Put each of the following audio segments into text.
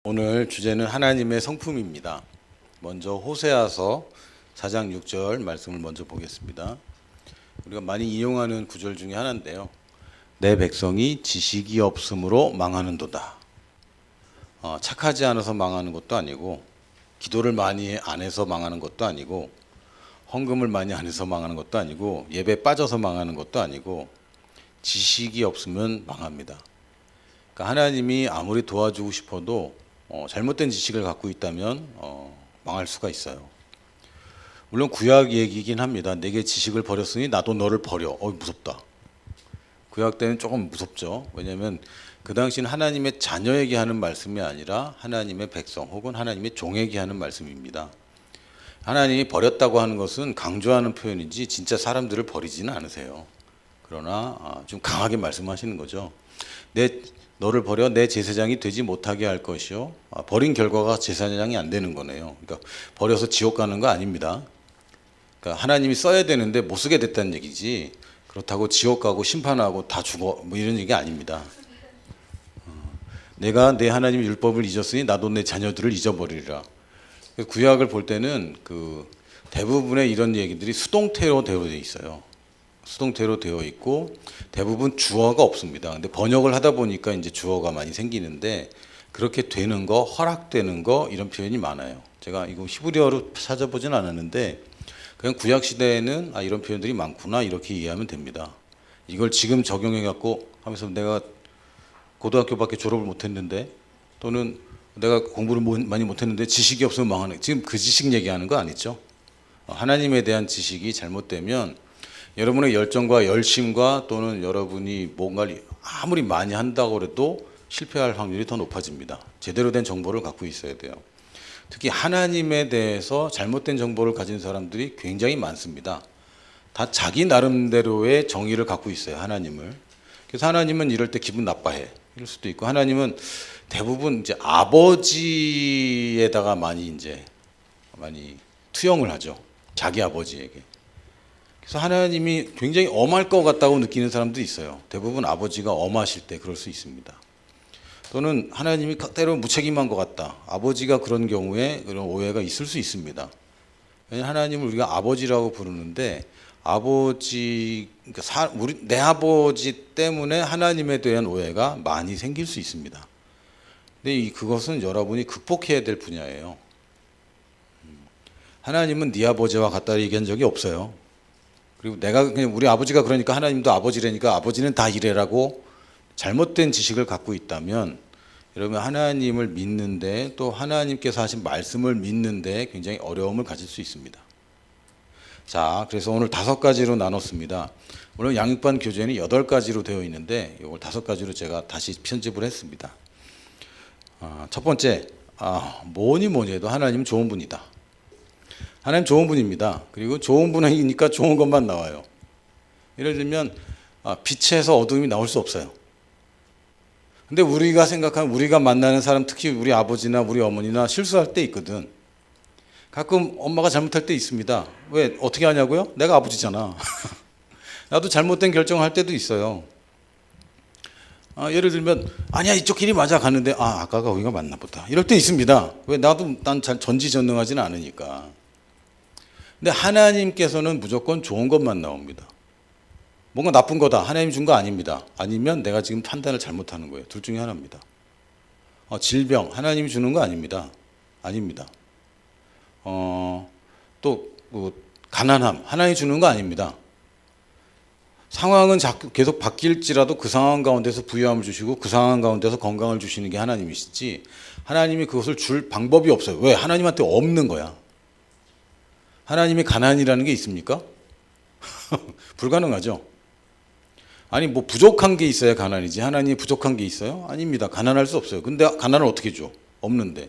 오늘 주제는 하나님의 성품입니다. 먼저 호세아서 4장 6절 말씀을 먼저 보겠습니다. 우리가 많이 이용하는 구절 중에 하나인데요. 내 백성이 지식이 없으므로 망하는도다. 착하지 않아서 망하는 것도 아니고, 기도를 많이 안 해서 망하는 것도 아니고, 헌금을 많이 안 해서 망하는 것도 아니고, 예배 빠져서 망하는 것도 아니고, 지식이 없으면 망합니다. 그러니까 하나님이 아무리 도와주고 싶어도 잘못된 지식을 갖고 있다면 망할 수가 있어요. 물론 구약 얘기긴 합니다. 내게 지식을 버렸으니 나도 너를 버려. 무섭다. 구약 때는 조금 무섭죠. 왜냐하면 그 당시는 하나님의 자녀에게 하는 말씀이 아니라 하나님의 백성 혹은 하나님의 종에게 하는 말씀입니다. 하나님이 버렸다고 하는 것은 강조하는 표현이지 진짜 사람들을 버리지는 않으세요. 그러나 좀 강하게 말씀하시는 거죠. 너를 버려 내 제사장이 되지 못하게 할 것이요. 버린 결과가 제사장이 안 되는 거네요. 그러니까 버려서 지옥 가는 거 아닙니다. 그러니까 하나님이 써야 되는데 못 쓰게 됐다는 얘기지, 그렇다고 지옥 가고 심판하고 다 죽어 뭐 이런 얘기 아닙니다. 내가 내 하나님의 율법을 잊었으니 나도 내 자녀들을 잊어버리리라. 구약을 볼 때는 그 대부분의 이런 얘기들이 수동태로 되어 있어요. 수동태로 되어 있고 대부분 주어가 없습니다. 근데 번역을 하다 보니까 이제 주어가 많이 생기는데, 그렇게 되는 거, 허락되는 거 이런 표현이 많아요. 제가 이거 히브리어로 찾아보진 않았는데 그냥 구약 시대에는 이런 표현들이 많구나 이렇게 이해하면 됩니다. 이걸 지금 적용해 갖고 하면서 내가 고등학교밖에 졸업을 못했는데, 또는 내가 공부를 많이 못했는데 지식이 없으면 망하네. 지금 그 지식 얘기하는 거 아니죠? 하나님에 대한 지식이 잘못되면 여러분의 열정과 열심과 또는 여러분이 뭔가를 아무리 많이 한다고 해도 실패할 확률이 더 높아집니다. 제대로 된 정보를 갖고 있어야 돼요. 특히 하나님에 대해서 잘못된 정보를 가진 사람들이 굉장히 많습니다. 다 자기 나름대로의 정의를 갖고 있어요, 하나님을. 그래서 하나님은 이럴 때 기분 나빠해. 이럴 수도 있고, 하나님은 대부분 이제 아버지에다가 많이 투영을 하죠. 자기 아버지에게. 그래서 하나님이 굉장히 엄할 것 같다고 느끼는 사람도 있어요. 대부분 아버지가 엄하실 때 그럴 수 있습니다. 또는 하나님이 때로 무책임한 것 같다. 아버지가 그런 경우에 그런 오해가 있을 수 있습니다. 왜냐하면 하나님을 우리가 아버지라고 부르는데, 내 아버지 때문에 하나님에 대한 오해가 많이 생길 수 있습니다. 근데 그것은 여러분이 극복해야 될 분야예요. 하나님은 네 아버지와 같다 얘기한 적이 없어요. 그리고 내가 그냥 우리 아버지가 그러니까 하나님도 아버지라니까 아버지는 다 이래라고 잘못된 지식을 갖고 있다면, 여러분 하나님을 믿는데 또 하나님께서 하신 말씀을 믿는데 굉장히 어려움을 가질 수 있습니다. 자, 그래서 오늘 5가지로 나눴습니다. 물론 양육반 교재는 8가지로 되어 있는데 이걸 5가지로 제가 다시 편집을 했습니다. 첫 번째, 뭐니 해도 하나님은 좋은 분이다. 하나님 좋은 분입니다. 그리고 좋은 분이니까 좋은 것만 나와요. 예를 들면 빛에서 어둠이 나올 수 없어요. 근데 우리가 생각하는, 우리가 만나는 사람, 특히 우리 아버지나 우리 어머니나 실수할 때 있거든. 가끔 엄마가 잘못할 때 있습니다. 왜? 어떻게 하냐고요? 내가 아버지잖아. 나도 잘못된 결정을 할 때도 있어요. 예를 들면 아니야 이쪽 길이 맞아 갔는데 아까가 거기가 맞나 보다 이럴 때 있습니다. 왜? 난 잘 전지전능하지는 않으니까. 근데 하나님께서는 무조건 좋은 것만 나옵니다. 뭔가 나쁜 거다, 하나님 준 거 아닙니다. 아니면 내가 지금 판단을 잘못하는 거예요. 둘 중에 하나입니다. 질병, 하나님이 주는 거 아닙니다. 아닙니다. 가난함, 하나님이 주는 거 아닙니다. 상황은 계속 바뀔지라도 그 상황 가운데서 부유함을 주시고 그 상황 가운데서 건강을 주시는 게 하나님이시지, 하나님이 그것을 줄 방법이 없어요. 왜? 하나님한테 없는 거야. 하나님이 가난이라는 게 있습니까? 불가능하죠. 아니 뭐 부족한 게 있어야 가난이지, 하나님이 부족한 게 있어요? 아닙니다. 가난할 수 없어요. 근데 가난을 어떻게 줘? 없는데.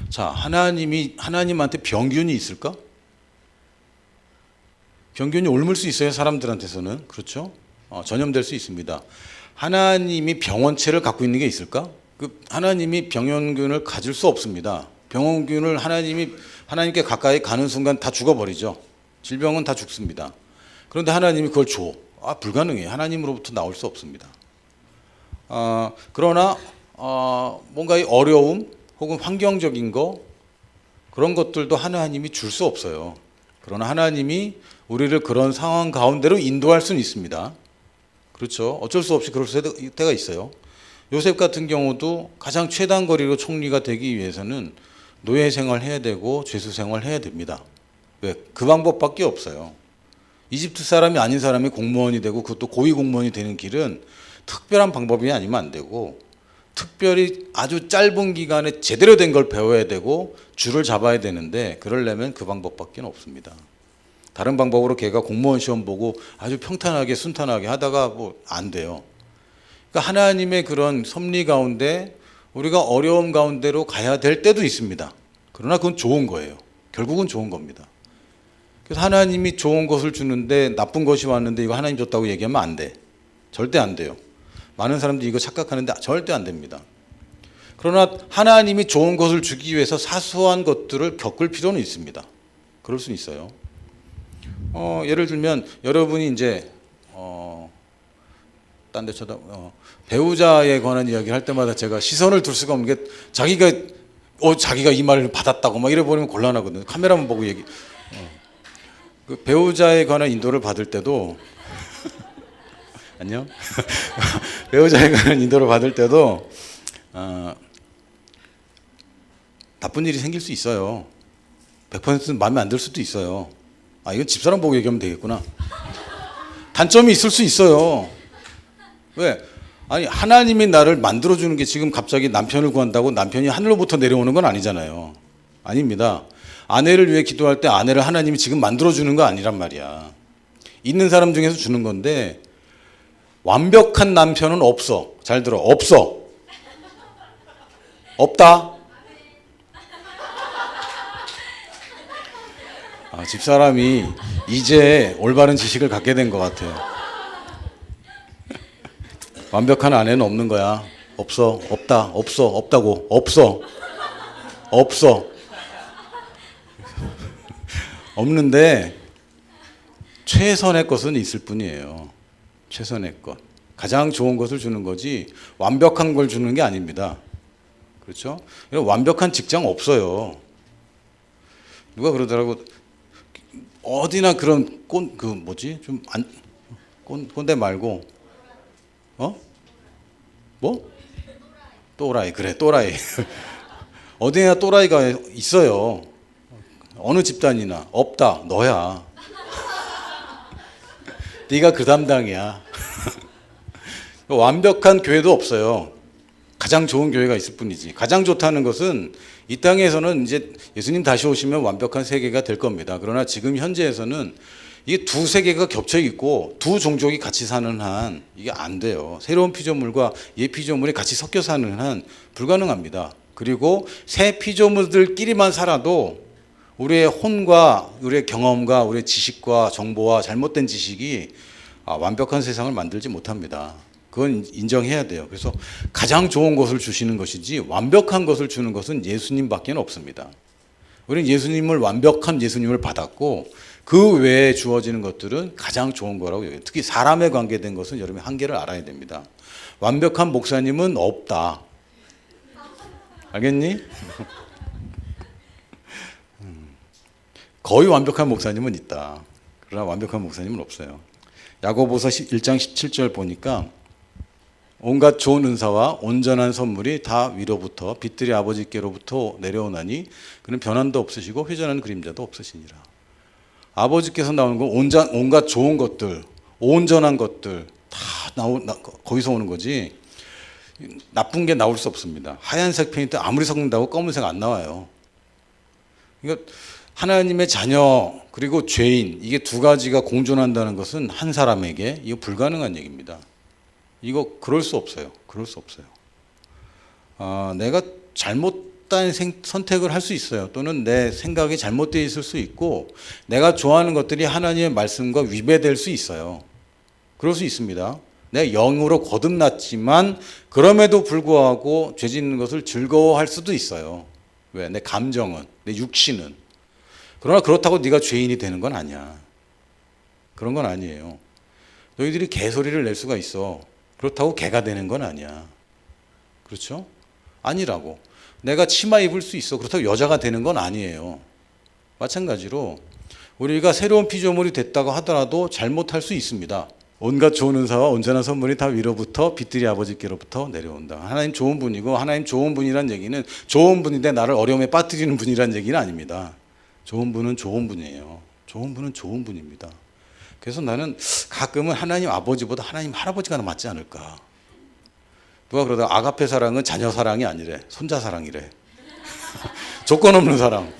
자, 하나님한테 병균이 있을까? 병균이 옮을 수 있어요, 사람들한테서는. 그렇죠? 전염될 수 있습니다. 하나님이 병원체를 갖고 있는 게 있을까? 하나님이 병원균을 가질 수 없습니다. 병원균을 하나님께 가까이 가는 순간 다 죽어버리죠. 질병은 다 죽습니다. 그런데 하나님이 그걸 줘. 불가능해요. 하나님으로부터 나올 수 없습니다. 그러나 뭔가의 어려움, 혹은 환경적인 거 그런 것들도 하나님이 줄 수 없어요. 그러나 하나님이 우리를 그런 상황 가운데로 인도할 수는 있습니다. 그렇죠. 어쩔 수 없이 그럴 때가 있어요. 요셉 같은 경우도 가장 최단 거리로 총리가 되기 위해서는 노예 생활 해야 되고 죄수 생활 해야 됩니다. 왜? 그 방법밖에 없어요. 이집트 사람이 아닌 사람이 공무원이 되고 그것도 고위 공무원이 되는 길은 특별한 방법이 아니면 안 되고 특별히 아주 짧은 기간에 제대로 된 걸 배워야 되고 줄을 잡아야 되는데 그러려면 그 방법밖에 없습니다. 다른 방법으로 걔가 공무원 시험 보고 아주 평탄하게 순탄하게 하다가 뭐 안 돼요. 그러니까 하나님의 그런 섭리 가운데 우리가 어려움 가운데로 가야 될 때도 있습니다. 그러나 그건 좋은 거예요. 결국은 좋은 겁니다. 그래서 하나님이 좋은 것을 주는데 나쁜 것이 왔는데 이거 하나님 줬다고 얘기하면 안 돼. 절대 안 돼요. 많은 사람들이 이거 착각하는데 절대 안 됩니다. 그러나 하나님이 좋은 것을 주기 위해서 사소한 것들을 겪을 필요는 있습니다. 그럴 수는 있어요. 예를 들면 여러분이 이제 딴 데 배우자에 관한 이야기를 할 때마다 제가 시선을 둘 수가 없는 게 자기가 이 말을 받았다고 막 이래 버리면 곤란하거든요. 카메라만 보고 그 배우자에 관한 인도를 받을 때도 안녕. 배우자에 관한 인도를 받을 때도 나쁜 일이 생길 수 있어요. 100% 마음에 안 들 수도 있어요. 이건 집사람 보고 얘기하면 되겠구나. 단점이 있을 수 있어요. 왜? 아니 하나님이 나를 만들어주는 게 지금 갑자기 남편을 구한다고 남편이 하늘로부터 내려오는 건 아니잖아요. 아닙니다. 아내를 위해 기도할 때 아내를 하나님이 지금 만들어주는 거 아니란 말이야. 있는 사람 중에서 주는 건데 완벽한 남편은 없어. 잘 들어. 없어. 없다. 집사람이 이제 올바른 지식을 갖게 된 것 같아요. 완벽한 아내는 없는 거야. 없어. 없다. 없어. 없다고. 없어. 없어. 없는데 최선의 것은 있을 뿐이에요. 최선의 것. 가장 좋은 것을 주는 거지 완벽한 걸 주는 게 아닙니다. 그렇죠? 완벽한 직장 없어요. 누가 그러더라고. 어디나 그런 꼰대 말고 뭐? 또라이. 그래, 또라이. 어디나 또라이가 있어요. 어느 집단이나 없다. 너야. 네가 그 담당이야. 완벽한 교회도 없어요. 가장 좋은 교회가 있을 뿐이지. 가장 좋다는 것은 이 땅에서는 이제 예수님 다시 오시면 완벽한 세계가 될 겁니다. 그러나 지금 현재에서는 이게 두 세계가 겹쳐 있고 두 종족이 같이 사는 한 이게 안 돼요. 새로운 피조물과 옛 피조물이 같이 섞여 사는 한 불가능합니다. 그리고 새 피조물들끼리만 살아도 우리의 혼과 우리의 경험과 우리의 지식과 정보와 잘못된 지식이 완벽한 세상을 만들지 못합니다. 그건 인정해야 돼요. 그래서 가장 좋은 것을 주시는 것이지 완벽한 것을 주는 것은 예수님밖에 없습니다. 우리는 예수님을 완벽한 예수님을 받았고 그 외에 주어지는 것들은 가장 좋은 거라고 여겨요. 특히 사람에 관계된 것은 여러분이 한계를 알아야 됩니다. 완벽한 목사님은 없다. 알겠니? 거의 완벽한 목사님은 있다. 그러나 완벽한 목사님은 없어요. 야고보서 1장 17절 보니까 온갖 좋은 은사와 온전한 선물이 다 위로부터 빛들의 아버지께로부터 내려오나니 그는 변함도 없으시고 회전하는 그림자도 없으시니라. 아버지께서 나오는 건 온갖 좋은 것들, 온전한 것들 다 거기서 오는 거지. 나쁜 게 나올 수 없습니다. 하얀색 페인트 아무리 섞는다고 검은색 안 나와요. 그러니까 하나님의 자녀 그리고 죄인 이게 두 가지가 공존한다는 것은 한 사람에게 이거 불가능한 얘기입니다. 이거 그럴 수 없어요. 그럴 수 없어요. 내가 잘못된 선택을 할 수 있어요. 또는 내 생각이 잘못되어 있을 수 있고 내가 좋아하는 것들이 하나님의 말씀과 위배될 수 있어요. 그럴 수 있습니다. 내 영으로 거듭났지만 그럼에도 불구하고 죄 짓는 것을 즐거워할 수도 있어요. 왜? 내 감정은, 내 육신은. 그러나 그렇다고 네가 죄인이 되는 건 아니야. 그런 건 아니에요. 너희들이 개소리를 낼 수가 있어. 그렇다고 개가 되는 건 아니야. 그렇죠? 아니라고. 내가 치마 입을 수 있어. 그렇다고 여자가 되는 건 아니에요. 마찬가지로 우리가 새로운 피조물이 됐다고 하더라도 잘못할 수 있습니다. 온갖 좋은 은사와 온전한 선물이 다 위로부터 빛들이 아버지께로부터 내려온다. 하나님 좋은 분이고, 하나님 좋은 분이란 얘기는 좋은 분인데 나를 어려움에 빠뜨리는 분이란 얘기는 아닙니다. 좋은 분은 좋은 분이에요. 좋은 분은 좋은 분입니다. 그래서 나는 가끔은 하나님 아버지보다 하나님 할아버지가 맞지 않을까. 누가 그러다 아가페 사랑은 자녀 사랑이 아니래. 손자 사랑이래. 조건 없는 사랑.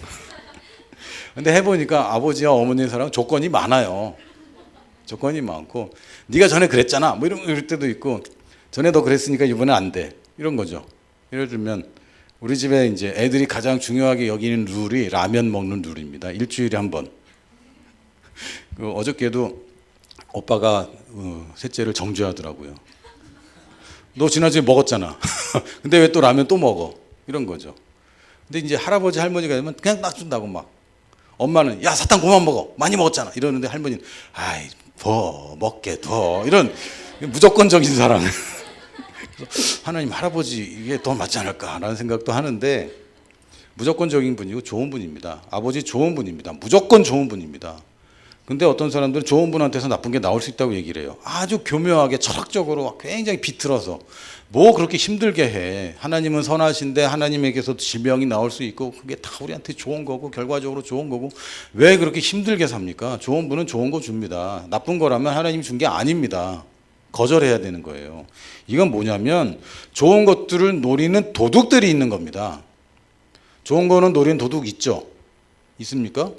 근데 해보니까 아버지와 어머니의 사랑은 조건이 많아요. 조건이 많고, 네가 전에 그랬잖아 뭐 이럴 때도 있고, 전에 너 그랬으니까 이번엔 안 돼 이런 거죠. 예를 들면 우리 집에 이제 애들이 가장 중요하게 여기는 룰이 라면 먹는 룰입니다. 일주일에 한 번. 어저께도 오빠가 셋째를 정죄하더라고요. 너 지난주에 먹었잖아. 근데 왜 또 라면 또 먹어? 이런 거죠. 근데 이제 할아버지 할머니가 되면 그냥 딱 준다고 막. 엄마는 야 사탕 그만 먹어 많이 먹었잖아 이러는데, 할머니는 아이 더 먹게 더, 이런 무조건적인 사랑. 하나님 할아버지 이게 더 맞지 않을까라는 생각도 하는데, 무조건적인 분이고 좋은 분입니다. 아버지 좋은 분입니다. 무조건 좋은 분입니다. 근데 어떤 사람들은 좋은 분한테서 나쁜 게 나올 수 있다고 얘기를 해요. 아주 교묘하게 철학적으로 굉장히 비틀어서. 뭐 그렇게 힘들게 해. 하나님은 선하신데 하나님에게서도 질병이 나올 수 있고 그게 다 우리한테 좋은 거고 결과적으로 좋은 거고 왜 그렇게 힘들게 삽니까? 좋은 분은 좋은 거 줍니다. 나쁜 거라면 하나님이 준 게 아닙니다. 거절해야 되는 거예요. 이건 뭐냐면 좋은 것들을 노리는 도둑들이 있는 겁니다. 좋은 거는 노리는 도둑 있죠? 있습니까?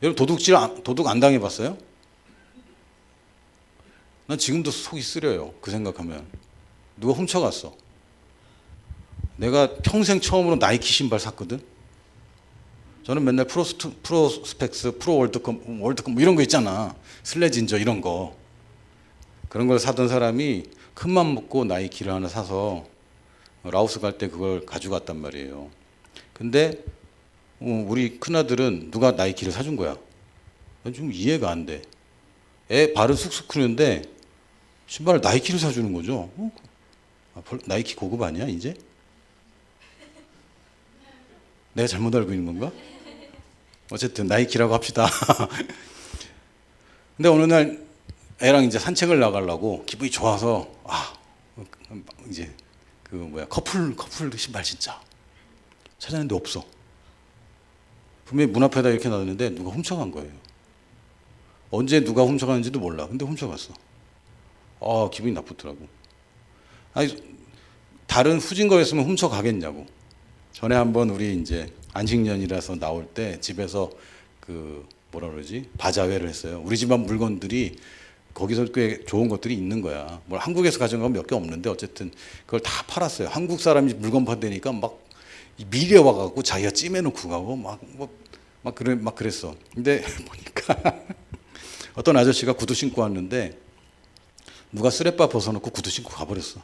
여러분 도둑 안 당해봤어요? 난 지금도 속이 쓰려요. 그 생각하면. 누가 훔쳐갔어. 내가 평생 처음으로 나이키 신발 샀거든. 저는 맨날 프로스펙스, 프로 월드컵 뭐 이런 거 있잖아. 슬래진저 이런 거. 그런 걸 사던 사람이 큰맘 먹고 나이키를 하나 사서 라오스 갈 때 그걸 가져갔단 말이에요. 근데 우리 큰아들은 누가 나이키를 사준 거야. 난 좀 이해가 안 돼. 애 발은 쑥쑥 크는데 신발을 나이키를 사주는 거죠. 나이키 고급 아니야 이제? 내가 잘못 알고 있는 건가? 어쨌든 나이키라고 합시다. 근데 어느 날 애랑 이제 산책을 나가려고 기분이 좋아서 이제 커플 신발 진짜 찾았는데 없어. 분명히 문 앞에다 이렇게 놔뒀는데 누가 훔쳐간 거예요. 언제 누가 훔쳐갔는지도 몰라. 근데 훔쳐갔어. 기분이 나쁘더라고. 아니, 다른 후진 거였으면 훔쳐가겠냐고. 전에 한번 우리 이제 안식년이라서 나올 때 집에서 바자회를 했어요. 우리 집안 물건들이 거기서 꽤 좋은 것들이 있는 거야. 뭘 한국에서 가져온 건 몇 개 없는데 어쨌든 그걸 다 팔았어요. 한국 사람이 물건 판다니까 막 미래 와갖고 자기가 찜해놓고 가고 막 그랬어. 근데 보니까 어떤 아저씨가 구두 신고 왔는데 누가 쓰레빠 벗어놓고 구두 신고 가버렸어.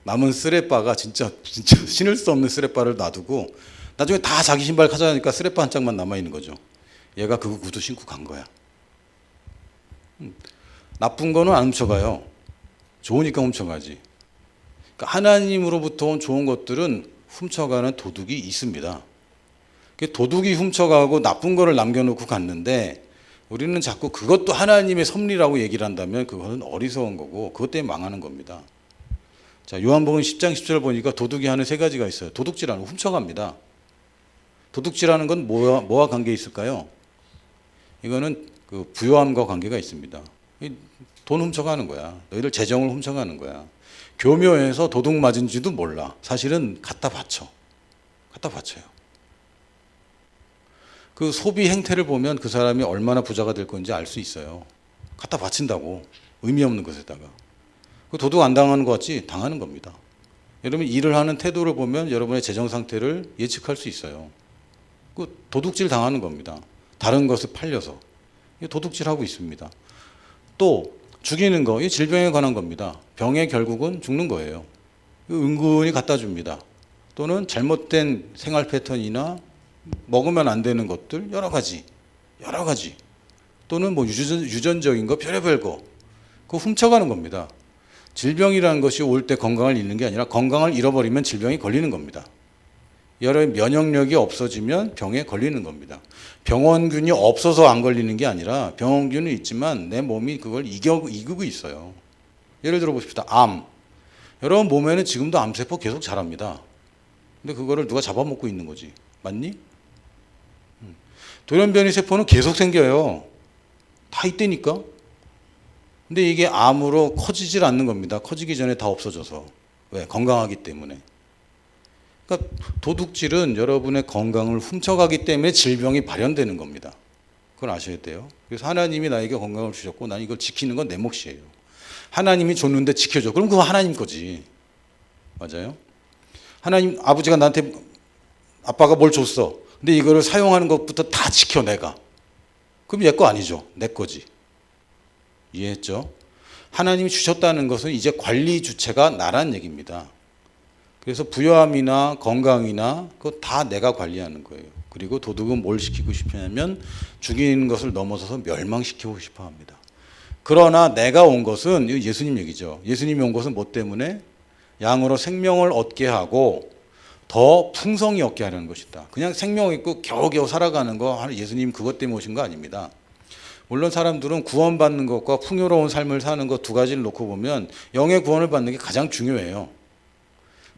남은 쓰레빠가 진짜 신을 수 없는 쓰레빠를 놔두고 나중에 다 자기 신발 가져가니까 쓰레빠 한 짝만 남아있는 거죠. 얘가 그 구두 신고 간 거야. 나쁜 거는 안 훔쳐가요. 좋으니까 훔쳐가지. 그러니까 하나님으로부터 온 좋은 것들은 훔쳐가는 도둑이 있습니다. 도둑이 훔쳐가고 나쁜 거를 남겨놓고 갔는데 우리는 자꾸 그것도 하나님의 섭리라고 얘기를 한다면 그것은 어리석은 거고 그것 때문에 망하는 겁니다. 자, 요한복음 10장 10절 보니까 도둑이 하는 세 가지가 있어요. 도둑질하는 거, 훔쳐갑니다. 도둑질하는 건 뭐와 관계 있을까요? 이거는 부요함과 관계가 있습니다. 돈 훔쳐가는 거야. 너희들 재정을 훔쳐가는 거야. 교묘해서 도둑 맞은지도 몰라. 사실은 갖다 바쳐요. 그 소비 행태를 보면 그 사람이 얼마나 부자가 될 건지 알 수 있어요. 갖다 바친다고. 의미 없는 것에다가. 그 도둑 안 당하는 것 같지? 당하는 겁니다. 여러분 일을 하는 태도를 보면 여러분의 재정 상태를 예측할 수 있어요. 그 도둑질 당하는 겁니다. 다른 것을 팔려서. 도둑질하고 있습니다. 또 죽이는 거, 이 질병에 관한 겁니다. 병의 결국은 죽는 거예요. 은근히 갖다 줍니다. 또는 잘못된 생활 패턴이나 먹으면 안 되는 것들 여러 가지 또는 유전적인 거 별의별 거 그거 훔쳐가는 겁니다. 질병이라는 것이 올 때 건강을 잃는 게 아니라 건강을 잃어버리면 질병이 걸리는 겁니다. 여러 면역력이 없어지면 병에 걸리는 겁니다. 병원균이 없어서 안 걸리는 게 아니라 병원균은 있지만 내 몸이 그걸 이기고 있어요. 예를 들어 보십시다. 암. 여러분 몸에는 지금도 암세포 계속 자랍니다. 근데 그거를 누가 잡아먹고 있는 거지. 맞니? 돌연변이 세포는 계속 생겨요. 다 있다니까. 근데 이게 암으로 커지질 않는 겁니다. 커지기 전에 다 없어져서. 왜? 건강하기 때문에. 그러니까 도둑질은 여러분의 건강을 훔쳐가기 때문에 질병이 발현되는 겁니다. 그걸 아셔야 돼요. 그래서 하나님이 나에게 건강을 주셨고 난 이걸 지키는 건 내 몫이에요. 하나님이 줬는데 지켜줘. 그럼 그거 하나님 거지. 맞아요? 하나님 아버지가 나한테 아빠가 뭘 줬어. 근데 이거를 사용하는 것부터 다 지켜 내가. 그럼 얘 거 아니죠. 내 거지. 이해했죠? 하나님이 주셨다는 것은 이제 관리 주체가 나란 얘기입니다. 그래서 부유함이나 건강이나 그거 다 내가 관리하는 거예요. 그리고 도둑은 뭘 시키고 싶냐면 죽이는 것을 넘어서서 멸망시키고 싶어 합니다. 그러나 내가 온 것은 예수님 얘기죠. 예수님이 온 것은 뭐 때문에? 양으로 생명을 얻게 하고 더 풍성히 얻게 하려는 것이다. 그냥 생명 있고 겨우겨우 살아가는 거 예수님 그것 때문에 오신 거 아닙니다. 물론 사람들은 구원받는 것과 풍요로운 삶을 사는 것 두 가지를 놓고 보면 영의 구원을 받는 게 가장 중요해요.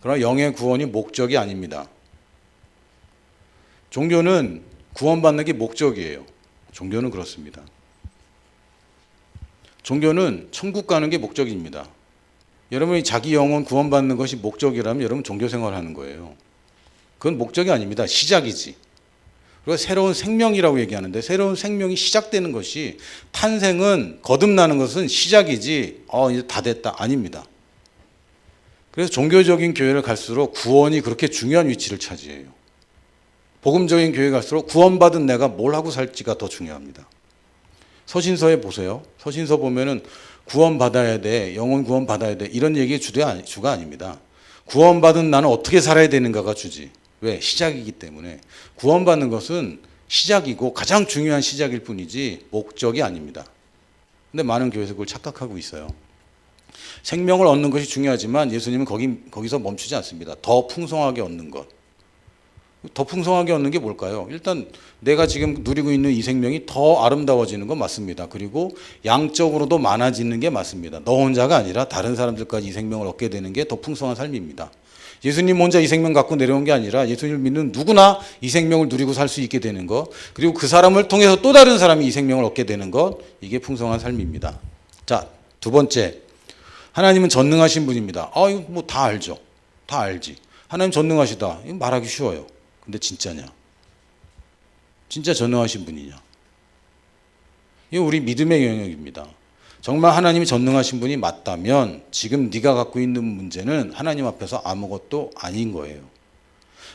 그러나 영의 구원이 목적이 아닙니다. 종교는 구원받는 게 목적이에요. 종교는 그렇습니다. 종교는 천국 가는 게 목적입니다. 여러분이 자기 영혼 구원받는 것이 목적이라면 여러분 종교 생활하는 거예요. 그건 목적이 아닙니다. 시작이지. 그리고 새로운 생명이라고 얘기하는데 새로운 생명이 시작되는 것이 탄생은 거듭나는 것은 시작이지 이제 다 됐다 아닙니다. 그래서 종교적인 교회를 갈수록 구원이 그렇게 중요한 위치를 차지해요. 복음적인 교회 갈수록 구원받은 내가 뭘 하고 살지가 더 중요합니다. 서신서에 보세요. 서신서 보면은 구원받아야 돼, 영혼 구원받아야 돼 이런 얘기의 주가 아닙니다. 구원받은 나는 어떻게 살아야 되는가가 주지. 왜? 시작이기 때문에. 구원받는 것은 시작이고 가장 중요한 시작일 뿐이지 목적이 아닙니다. 근데 많은 교회에서 그걸 착각하고 있어요. 생명을 얻는 것이 중요하지만 예수님은 거기서 멈추지 않습니다. 더 풍성하게 얻는 것. 더 풍성하게 얻는 게 뭘까요? 일단 내가 지금 누리고 있는 이 생명이 더 아름다워지는 건 맞습니다. 그리고 양적으로도 많아지는 게 맞습니다. 너 혼자가 아니라 다른 사람들까지 이 생명을 얻게 되는 게 더 풍성한 삶입니다. 예수님 혼자 이 생명 갖고 내려온 게 아니라 예수님을 믿는 누구나 이 생명을 누리고 살 수 있게 되는 것, 그리고 그 사람을 통해서 또 다른 사람이 이 생명을 얻게 되는 것, 이게 풍성한 삶입니다. 자, 두 번째, 하나님은 전능하신 분입니다. 이거 뭐 다 알죠. 다 알지. 하나님 전능하시다. 이거 말하기 쉬워요. 근데 진짜냐? 진짜 전능하신 분이냐? 이거 우리 믿음의 영역입니다. 정말 하나님이 전능하신 분이 맞다면 지금 네가 갖고 있는 문제는 하나님 앞에서 아무것도 아닌 거예요.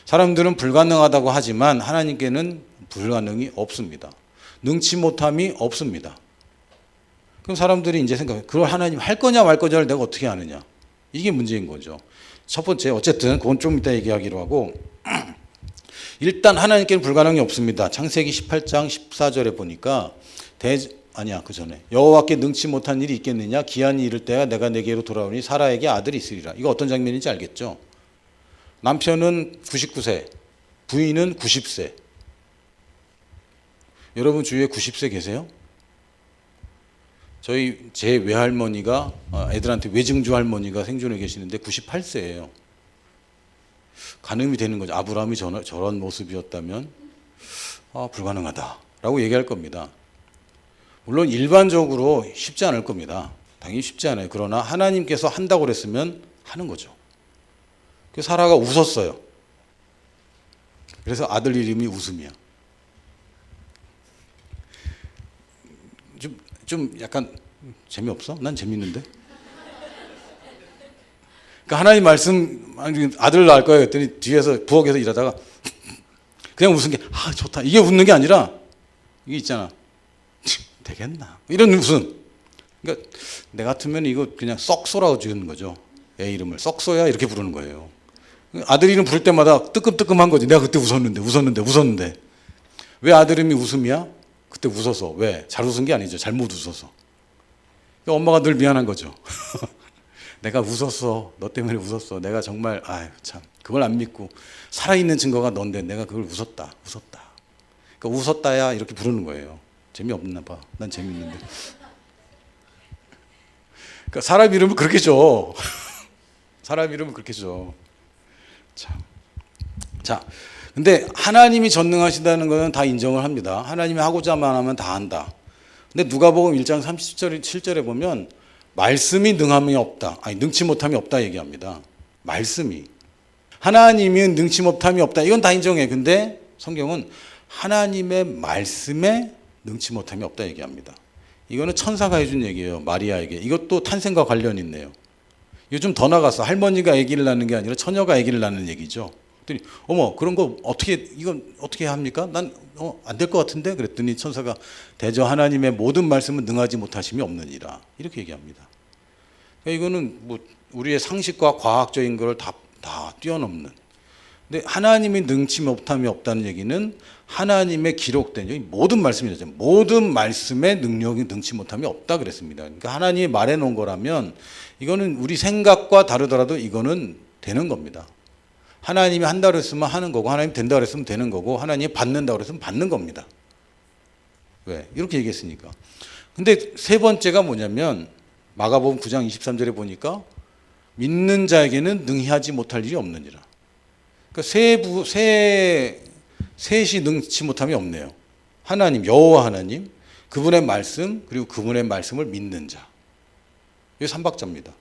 사람들은 불가능하다고 하지만 하나님께는 불가능이 없습니다. 능치 못함이 없습니다. 그럼 사람들이 이제 생각해요. 그걸 하나님 할 거냐 말 거냐를 내가 어떻게 아느냐. 이게 문제인 거죠. 첫 번째, 어쨌든 그건 좀 이따 얘기하기로 하고 일단 하나님께는 불가능이 없습니다. 창세기 18장 14절에 보니까 그 전에 여호와께 능치 못한 일이 있겠느냐? 기한이 이를 때야 내가 내게로 돌아오니 사라에게 아들이 있으리라. 이거 어떤 장면인지 알겠죠? 남편은 99세, 부인은 90세. 여러분 주위에 90세 계세요? 제 외할머니가 애들한테 외증주 할머니가 생존해 계시는데 98세예요. 가늠이 되는 거죠. 아브라함이 저런 모습이었다면 불가능하다라고 얘기할 겁니다. 물론 일반적으로 쉽지 않을 겁니다. 당연히 쉽지 않아요. 그러나 하나님께서 한다고 그랬으면 하는 거죠. 그래서 사라가 웃었어요. 그래서 아들 이름이 웃음이야. 좀 약간 재미없어? 난 재밌는데. 그러니까 하나님 말씀 아들 낳을 거야 그랬더니 뒤에서 부엌에서 일하다가 그냥 웃은 게 좋다. 이게 웃는 게 아니라 이게 있잖아. 되겠나? 이런 웃음. 그러니까 내 같으면 이거 그냥 썩소라고 지는 거죠. 애 이름을 썩소야 이렇게 부르는 거예요. 아들 이름 부를 때마다 뜨끔뜨끔한 거지. 내가 그때 웃었는데. 왜 아들 이름이 웃음이야? 그때 웃어서. 왜? 잘 웃은 게 아니죠. 잘못 웃어서. 그러니까 엄마가 늘 미안한 거죠. 내가 웃었어. 너 때문에 웃었어. 내가 정말 아유 참 그걸 안 믿고 살아있는 증거가 넌데 내가 그걸 웃었다. 그러니까 웃었다야 이렇게 부르는 거예요. 재미없나 봐. 난 재밌는데. 그러니까 사람 이름을 그렇게 줘. 사람 이름을 그렇게 줘. 참. 자, 근데 하나님이 전능하시다는 것은 다 인정을 합니다. 하나님이 하고자만 하면 다 한다. 근데 누가복음 1장 37절에 보면 말씀이 능함이 없다. 아니 능치 못함이 없다 얘기합니다. 말씀이. 하나님이 능치 못함이 없다. 이건 다 인정해. 근데 성경은 하나님의 말씀에 능치 못함이 없다 얘기합니다. 이거는 천사가 해준 얘기예요. 마리아에게. 이것도 탄생과 관련이 있네요. 요즘 더 나갔어. 할머니가 아기를 낳는 게 아니라 처녀가 아기를 낳는 얘기죠. 그랬더니 어머 그런 거 이건 어떻게 합니까? 난 안 될 것 같은데 그랬더니 천사가 대저 하나님의 모든 말씀은 능하지 못하심이 없느니라 이렇게 얘기합니다. 그러니까 이거는 뭐 우리의 상식과 과학적인 걸 다 뛰어넘는. 근데 하나님이 능치 못함이 없다는 얘기는 하나님의 기록된 모든 말씀이죠. 모든 말씀의 능력이 능치 못함이 없다 그랬습니다. 그러니까 하나님이 말해놓은 거라면 이거는 우리 생각과 다르더라도 이거는 되는 겁니다. 하나님이 한다 그랬으면 하는 거고 하나님이 된다 그랬으면 되는 거고 하나님이 받는다 그랬으면 받는 겁니다. 왜? 이렇게 얘기했으니까. 근데 세 번째가 뭐냐면 마가복음 9장 23절에 보니까 믿는 자에게는 능히 하지 못할 일이 없느니라. 그러니까 셋이 능치 못함이 없네요. 하나님, 여호와 하나님, 그분의 말씀, 그리고 그분의 말씀을 믿는 자. 이게 삼박자입니다.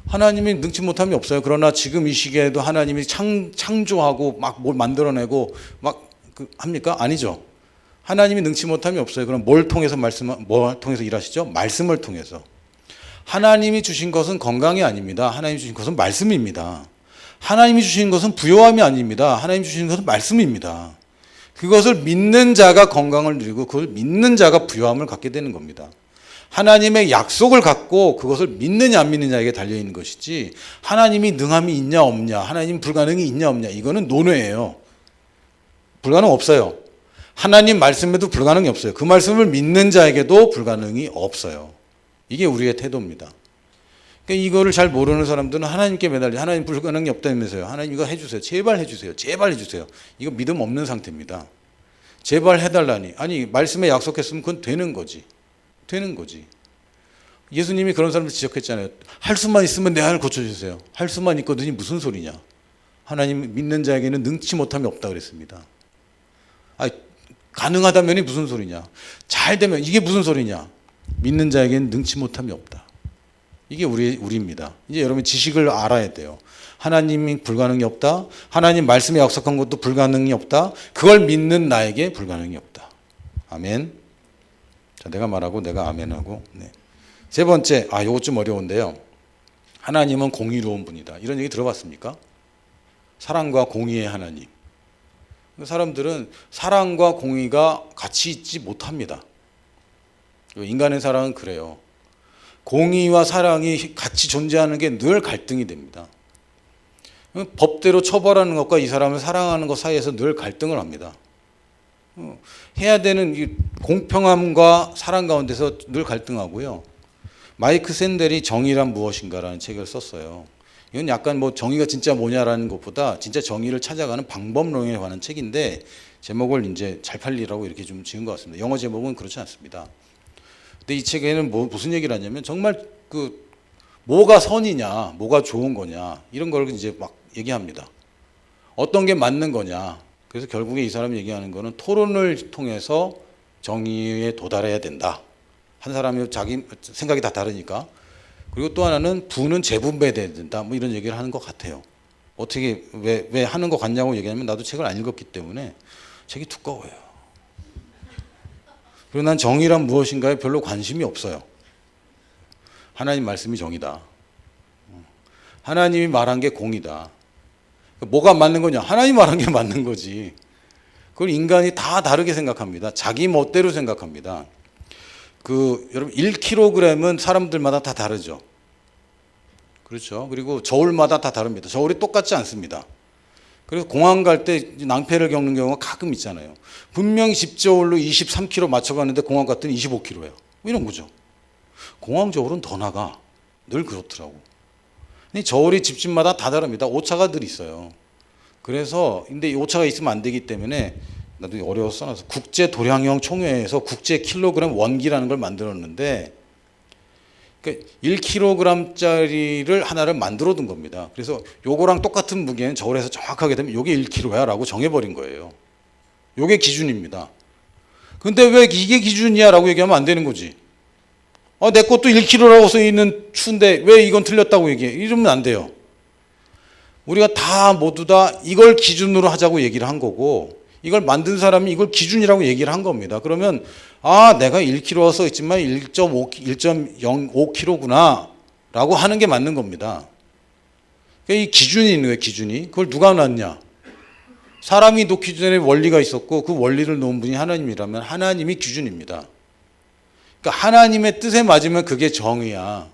하나님이 능치 못함이 없어요. 그러나 지금 이 시기에도 하나님이 창조하고 막 뭘 만들어내고 막 합니까? 아니죠. 하나님이 능치 못함이 없어요. 그럼 뭘 통해서 일하시죠? 말씀을 통해서. 하나님이 주신 것은 건강이 아닙니다. 하나님이 주신 것은 말씀입니다. 하나님이 주신 것은 부요함이 아닙니다. 하나님이 주신 것은 말씀입니다. 그것을 믿는 자가 건강을 누리고 그걸 믿는 자가 부요함을 갖게 되는 겁니다. 하나님의 약속을 갖고 그것을 믿느냐 안 믿느냐에게 달려있는 것이지 하나님이 능함이 있냐 없냐 하나님 불가능이 있냐 없냐 이거는 논외예요. 불가능 없어요. 하나님 말씀에도 불가능이 없어요. 그 말씀을 믿는 자에게도 불가능이 없어요. 이게 우리의 태도입니다. 그러니까 이거를 잘 모르는 사람들은 하나님께 매달려 하나님 불가능이 없다면서요. 하나님 이거 해주세요. 제발 해주세요. 제발 해주세요. 이거 믿음 없는 상태입니다. 제발 해달라니. 아니 말씀에 약속했으면 그건 되는 거지. 예수님이 그런 사람들 지적했잖아요. 할 수만 있으면 내 안을 고쳐주세요. 할 수만 있거든요. 무슨 소리냐. 하나님 믿는 자에게는 능치 못함이 없다 그랬습니다. 아니, 가능하다면이 무슨 소리냐. 잘 되면 이게 무슨 소리냐. 믿는 자에게는 능치 못함이 없다. 이게 우리입니다. 이제 여러분 지식을 알아야 돼요. 하나님이 불가능이 없다. 하나님 말씀에 약속한 것도 불가능이 없다. 그걸 믿는 나에게 불가능이 없다. 아멘. 자, 내가 말하고 내가 아멘하고. 네. 세 번째, 이거 좀 어려운데요. 하나님은 공의로운 분이다. 이런 얘기 들어봤습니까? 사랑과 공의의 하나님. 사람들은 사랑과 공의가 같이 있지 못합니다. 인간의 사랑은 그래요. 공의와 사랑이 같이 존재하는 게 늘 갈등이 됩니다. 법대로 처벌하는 것과 이 사람을 사랑하는 것 사이에서 늘 갈등을 합니다. 해야 되는 이 공평함과 사랑 가운데서 늘 갈등하고요. 마이크 샌델이 정의란 무엇인가라는 책을 썼어요. 이건 약간 뭐 정의가 진짜 뭐냐라는 것보다 진짜 정의를 찾아가는 방법론에 관한 책인데 제목을 이제 잘 팔리라고 이렇게 좀 지은 것 같습니다. 영어 제목은 그렇지 않습니다. 근데 이 책에는 무슨 얘기를 하냐면 정말 뭐가 선이냐, 뭐가 좋은 거냐 이런 걸 이제 막 얘기합니다. 어떤 게 맞는 거냐. 그래서 결국에 이 사람이 얘기하는 거는 토론을 통해서 정의에 도달해야 된다. 한 사람이 자기 생각이 다 다르니까. 그리고 또 하나는 부는 재분배돼야 된다. 뭐 이런 얘기를 하는 것 같아요. 어떻게 왜 하는 것 같냐고 얘기하면 나도 책을 안 읽었기 때문에 책이 두꺼워요. 그리고 난 정의란 무엇인가에 별로 관심이 없어요. 하나님 말씀이 정의다. 하나님이 말한 게 공이다. 뭐가 맞는 거냐? 하나님 말한 게 맞는 거지. 그걸 인간이 다 다르게 생각합니다. 자기 멋대로 생각합니다. 여러분 1kg은 사람들마다 다 다르죠. 그렇죠. 그리고 저울마다 다 다릅니다. 저울이 똑같지 않습니다. 그래서 공항 갈 때 낭패를 겪는 경우가 가끔 있잖아요. 분명히 집저울로 23kg 맞춰가는데 공항 갔더니 25kg예요. 이런 거죠. 공항 저울은 더 나가. 늘 그렇더라고. 저울이 집집마다 다 다릅니다. 오차가 늘 있어요. 그래서 근데 이 오차가 있으면 안 되기 때문에 나도 어려워서 써놔서 국제 도량형 총회에서 국제 킬로그램 원기라는 걸 만들었는데 그러니까 1kg짜리를 하나를 만들어 둔 겁니다. 그래서 요거랑 똑같은 무게는 저울에서 정확하게 되면 요게 1kg야라고 정해버린 거예요. 요게 기준입니다. 근데 왜 이게 기준이야라고 얘기하면 안 되는 거지. 내 것도 1kg라고 써 있는 추인데 왜 이건 틀렸다고 얘기해? 이러면 안 돼요. 우리가 다 모두 다 이걸 기준으로 하자고 얘기를 한 거고 이걸 만든 사람이 이걸 기준이라고 얘기를 한 겁니다. 그러면 내가 1kg 써 있지만 1.05kg구나 라고 하는 게 맞는 겁니다. 그러니까 이 기준이 있는 거예요. 기준이. 그걸 누가 놨냐. 사람이 놓기 전에 원리가 있었고 그 원리를 놓은 분이 하나님이라면 하나님이 기준입니다. 그러니까 하나님의 뜻에 맞으면 그게 정의야.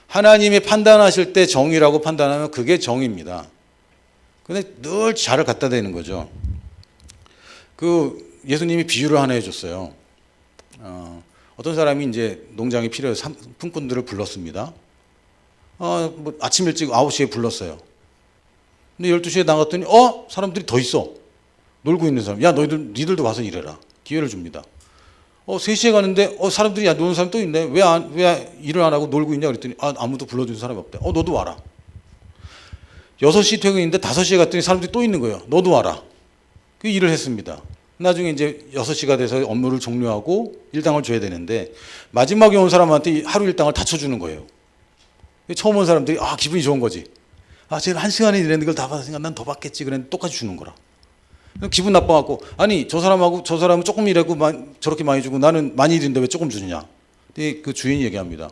하나님이 판단하실 때 정의라고 판단하면 그게 정의입니다. 근데 늘 자를 갖다 대는 거죠. 예수님이 비유를 하나 해줬어요. 어떤 사람이 이제 농장이 필요해서 품꾼들을 불렀습니다. 아침 일찍 9시에 불렀어요. 근데 12시에 나갔더니 사람들이 더 있어. 놀고 있는 사람. 야, 니들도 와서 일해라. 기회를 줍니다. 3시에 가는데 사람들이 노는 사람 또 있네. 왜 일을 안 하고 놀고 있냐 그랬더니 아무도 불러주는 사람이 없대. 너도 와라. 6시 퇴근인데 5시에 갔더니 사람들이 또 있는 거예요. 너도 와라. 그 일을 했습니다. 나중에 이제 6시가 돼서 업무를 종료하고 일당을 줘야 되는데 마지막에 온 사람한테 하루 일당을 다 쳐주는 거예요. 처음 온 사람들이 기분이 좋은 거지. 쟤는 1시간에 일했는데 그걸 다 받았으니까 난 더 받겠지. 그랬는데 똑같이 주는 거라. 기분 나빠갖고 저 사람은 조금 일하고 저렇게 많이 주고 나는 많이 일했는데 왜 조금 주느냐. 근데 그 주인이 얘기합니다.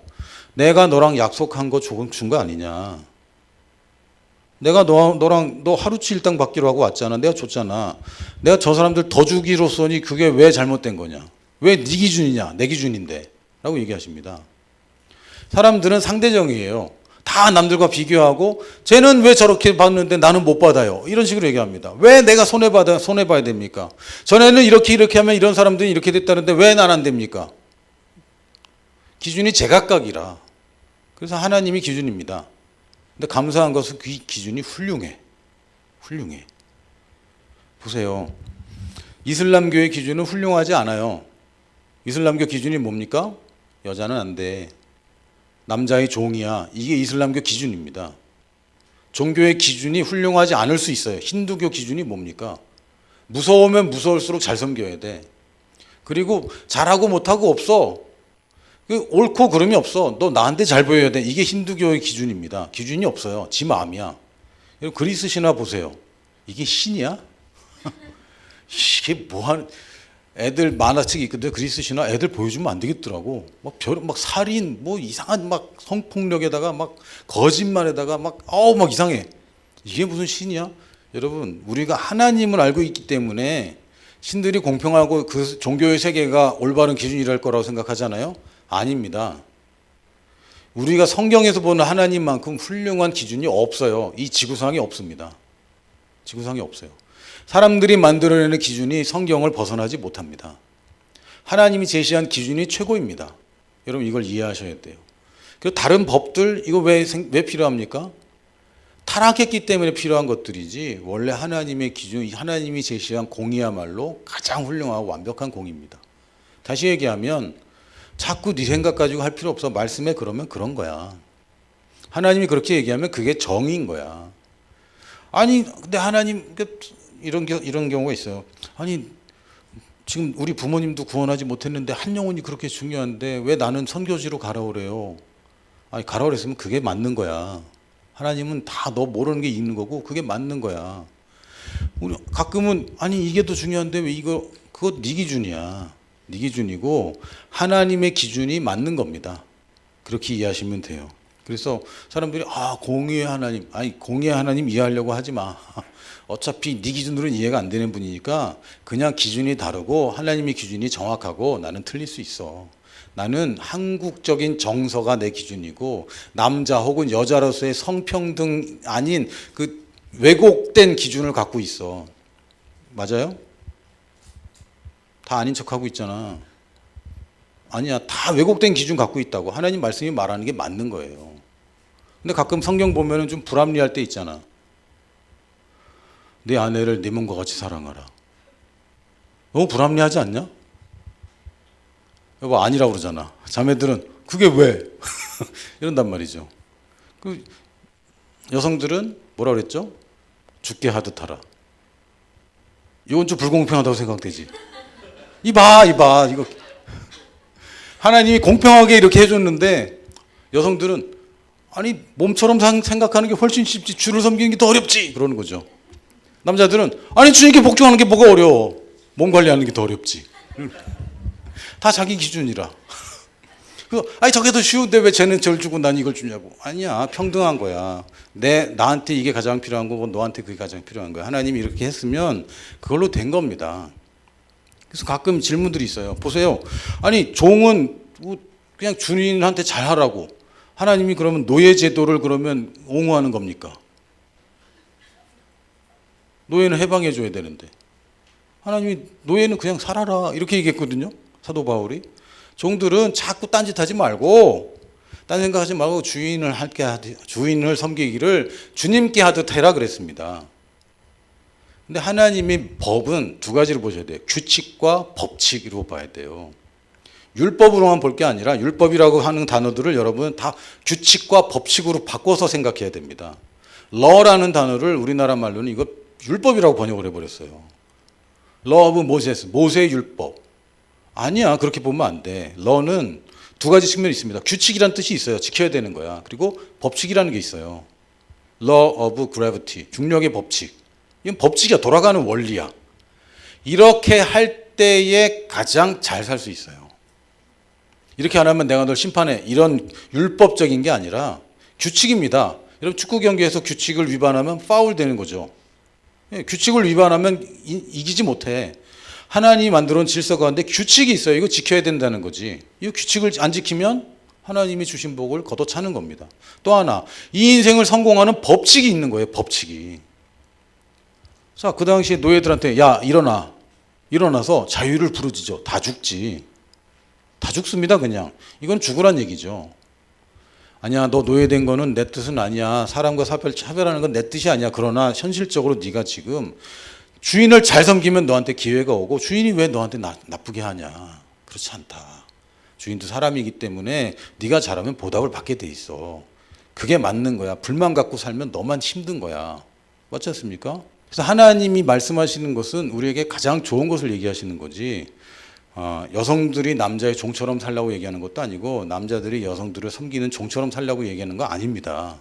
내가 너랑 약속한 거 조금 준 거 아니냐. 내가 너 하루치 일당 받기로 하고 왔잖아. 내가 줬잖아. 내가 저 사람들 더 주기로서니 그게 왜 잘못된 거냐. 왜 네 기준이냐. 내 기준인데. 라고 얘기하십니다. 사람들은 상대적이에요. 다 남들과 비교하고 쟤는 왜 저렇게 받는데 나는 못 받아요. 이런 식으로 얘기합니다. 왜 내가 손해봐야 됩니까? 전에는 이렇게 하면 이런 사람들이 이렇게 됐다는데 왜 난 안 됩니까? 기준이 제각각이라. 그래서 하나님이 기준입니다. 근데 감사한 것은 그 기준이 훌륭해. 보세요. 이슬람교의 기준은 훌륭하지 않아요. 이슬람교 기준이 뭡니까? 여자는 안 돼. 남자의 종이야. 이게 이슬람교 기준입니다. 종교의 기준이 훌륭하지 않을 수 있어요. 힌두교 기준이 뭡니까? 무서우면 무서울수록 잘 섬겨야 돼. 그리고 잘하고 못하고 없어. 옳고 그름이 없어. 너 나한테 잘 보여야 돼. 이게 힌두교의 기준입니다. 기준이 없어요. 지 마음이야. 그리스 신화 보세요. 이게 신이야? 이게 뭐하는 애들 만화책이 있거든. 그리스 신화 애들 보여주면 안 되겠더라고. 막 살인, 이상한 성폭력에다가 거짓말에다가 막 이상해. 이게 무슨 신이야? 여러분, 우리가 하나님을 알고 있기 때문에 신들이 공평하고 그 종교의 세계가 올바른 기준이랄 거라고 생각하잖아요. 아닙니다. 우리가 성경에서 보는 하나님만큼 훌륭한 기준이 없어요. 이 지구상에 없습니다. 지구상에 없어요. 사람들이 만들어내는 기준이 성경을 벗어나지 못합니다. 하나님이 제시한 기준이 최고입니다. 여러분 이걸 이해하셔야 돼요. 그리고 다른 법들 이거 왜 필요합니까? 타락했기 때문에 필요한 것들이지 원래 하나님의 기준, 하나님이 제시한 공이야말로 가장 훌륭하고 완벽한 공입니다. 다시 얘기하면 자꾸 네 생각 가지고 할 필요 없어. 말씀에 그러면 그런 거야. 하나님이 그렇게 얘기하면 그게 정의인 거야. 근데 하나님 이런 경우가 있어요. 지금 우리 부모님도 구원하지 못했는데 한 영혼이 그렇게 중요한데 왜 나는 선교지로 가라 그래요? 가라 그랬으면 그게 맞는 거야. 하나님은 다 너 모르는 게 있는 거고 그게 맞는 거야. 우리 가끔은 이게 더 중요한데 왜 그거 네 기준이야. 네 기준이고 하나님의 기준이 맞는 겁니다. 그렇게 이해하시면 돼요. 그래서 사람들이 공의의 하나님, 공의의 하나님 이해하려고 하지 마. 어차피 네 기준으로는 이해가 안 되는 분이니까 그냥 기준이 다르고 하나님의 기준이 정확하고 나는 틀릴 수 있어. 나는 한국적인 정서가 내 기준이고 남자 혹은 여자로서의 성평등 아닌 그 왜곡된 기준을 갖고 있어. 맞아요? 다 아닌 척하고 있잖아. 아니야. 다 왜곡된 기준 갖고 있다고. 하나님 말씀이 말하는 게 맞는 거예요. 근데 가끔 성경 보면은 좀 불합리할 때 있잖아. 내 아내를 내 몸과 같이 사랑하라. 너무 불합리하지 않냐? 여보 아니라고 그러잖아. 자매들은 그게 왜? 이런단 말이죠. 그 여성들은 뭐라 그랬죠? 죽게 하듯 하라. 이건 좀 불공평하다고 생각되지. 이봐 이거 하나님이 공평하게 이렇게 해줬는데 여성들은 아니 몸처럼 생각하는 게 훨씬 쉽지 주를 섬기는 게 더 어렵지 그러는 거죠. 남자들은 아니 주님께 복종하는 게 뭐가 어려워. 몸 관리하는 게 더 어렵지. 다 자기 기준이라. 그래서 아니 저게 더 쉬운데 왜 쟤는 저를 주고 난 이걸 주냐고. 아니야 평등한 거야. 나한테 이게 가장 필요한 거고 너한테 그게 가장 필요한 거야. 하나님이 이렇게 했으면 그걸로 된 겁니다. 그래서 가끔 질문들이 있어요. 보세요. 아니 종은 그냥 주인한테 잘하라고. 하나님이 그러면 노예 제도를 그러면 옹호하는 겁니까? 노예는 해방해 줘야 되는데. 하나님이 노예는 그냥 살아라 이렇게 얘기했거든요. 사도 바울이. 종들은 자꾸 딴짓하지 말고 딴 생각하지 말고 주인을 섬기기를 주님께 하듯 해라 그랬습니다. 근데 하나님의 법은 두 가지를 보셔야 돼요. 규칙과 법칙으로 봐야 돼요. 율법으로만 볼 게 아니라 율법이라고 하는 단어들을 여러분 다 규칙과 법칙으로 바꿔서 생각해야 됩니다. law라는 단어를 우리나라 말로는 이거 율법이라고 번역을 해버렸어요. law of Moses, 모세의 율법. 아니야, 그렇게 보면 안 돼. law는 두 가지 측면이 있습니다. 규칙이라는 뜻이 있어요. 지켜야 되는 거야. 그리고 법칙이라는 게 있어요. law of gravity, 중력의 법칙. 이건 법칙이야. 돌아가는 원리야. 이렇게 할 때에 가장 잘 살 수 있어요. 이렇게 안 하면 내가 널 심판해. 이런 율법적인 게 아니라 규칙입니다. 여러분 축구 경기에서 규칙을 위반하면 파울 되는 거죠. 규칙을 위반하면 이기지 못해. 하나님이 만들어 놓은 질서 가운데 규칙이 있어요. 이거 지켜야 된다는 거지. 이 규칙을 안 지키면 하나님이 주신 복을 걷어차는 겁니다. 또 하나, 이 인생을 성공하는 법칙이 있는 거예요. 법칙이. 자, 그 당시에 노예들한테 야 일어나. 일어나서 자유를 부르짖어. 다 죽지. 다 죽습니다 그냥. 이건 죽으란 얘기죠. 아니야 너 노예된 거는 내 뜻은 아니야. 사람과 차별하는 건 내 뜻이 아니야. 그러나 현실적으로 네가 지금 주인을 잘 섬기면 너한테 기회가 오고 주인이 왜 너한테 나쁘게 하냐. 그렇지 않다. 주인도 사람이기 때문에 네가 잘하면 보답을 받게 돼 있어. 그게 맞는 거야. 불만 갖고 살면 너만 힘든 거야. 맞지 않습니까? 그래서 하나님이 말씀하시는 것은 우리에게 가장 좋은 것을 얘기하시는 거지 여성들이 남자의 종처럼 살라고 얘기하는 것도 아니고 남자들이 여성들을 섬기는 종처럼 살라고 얘기하는 거 아닙니다.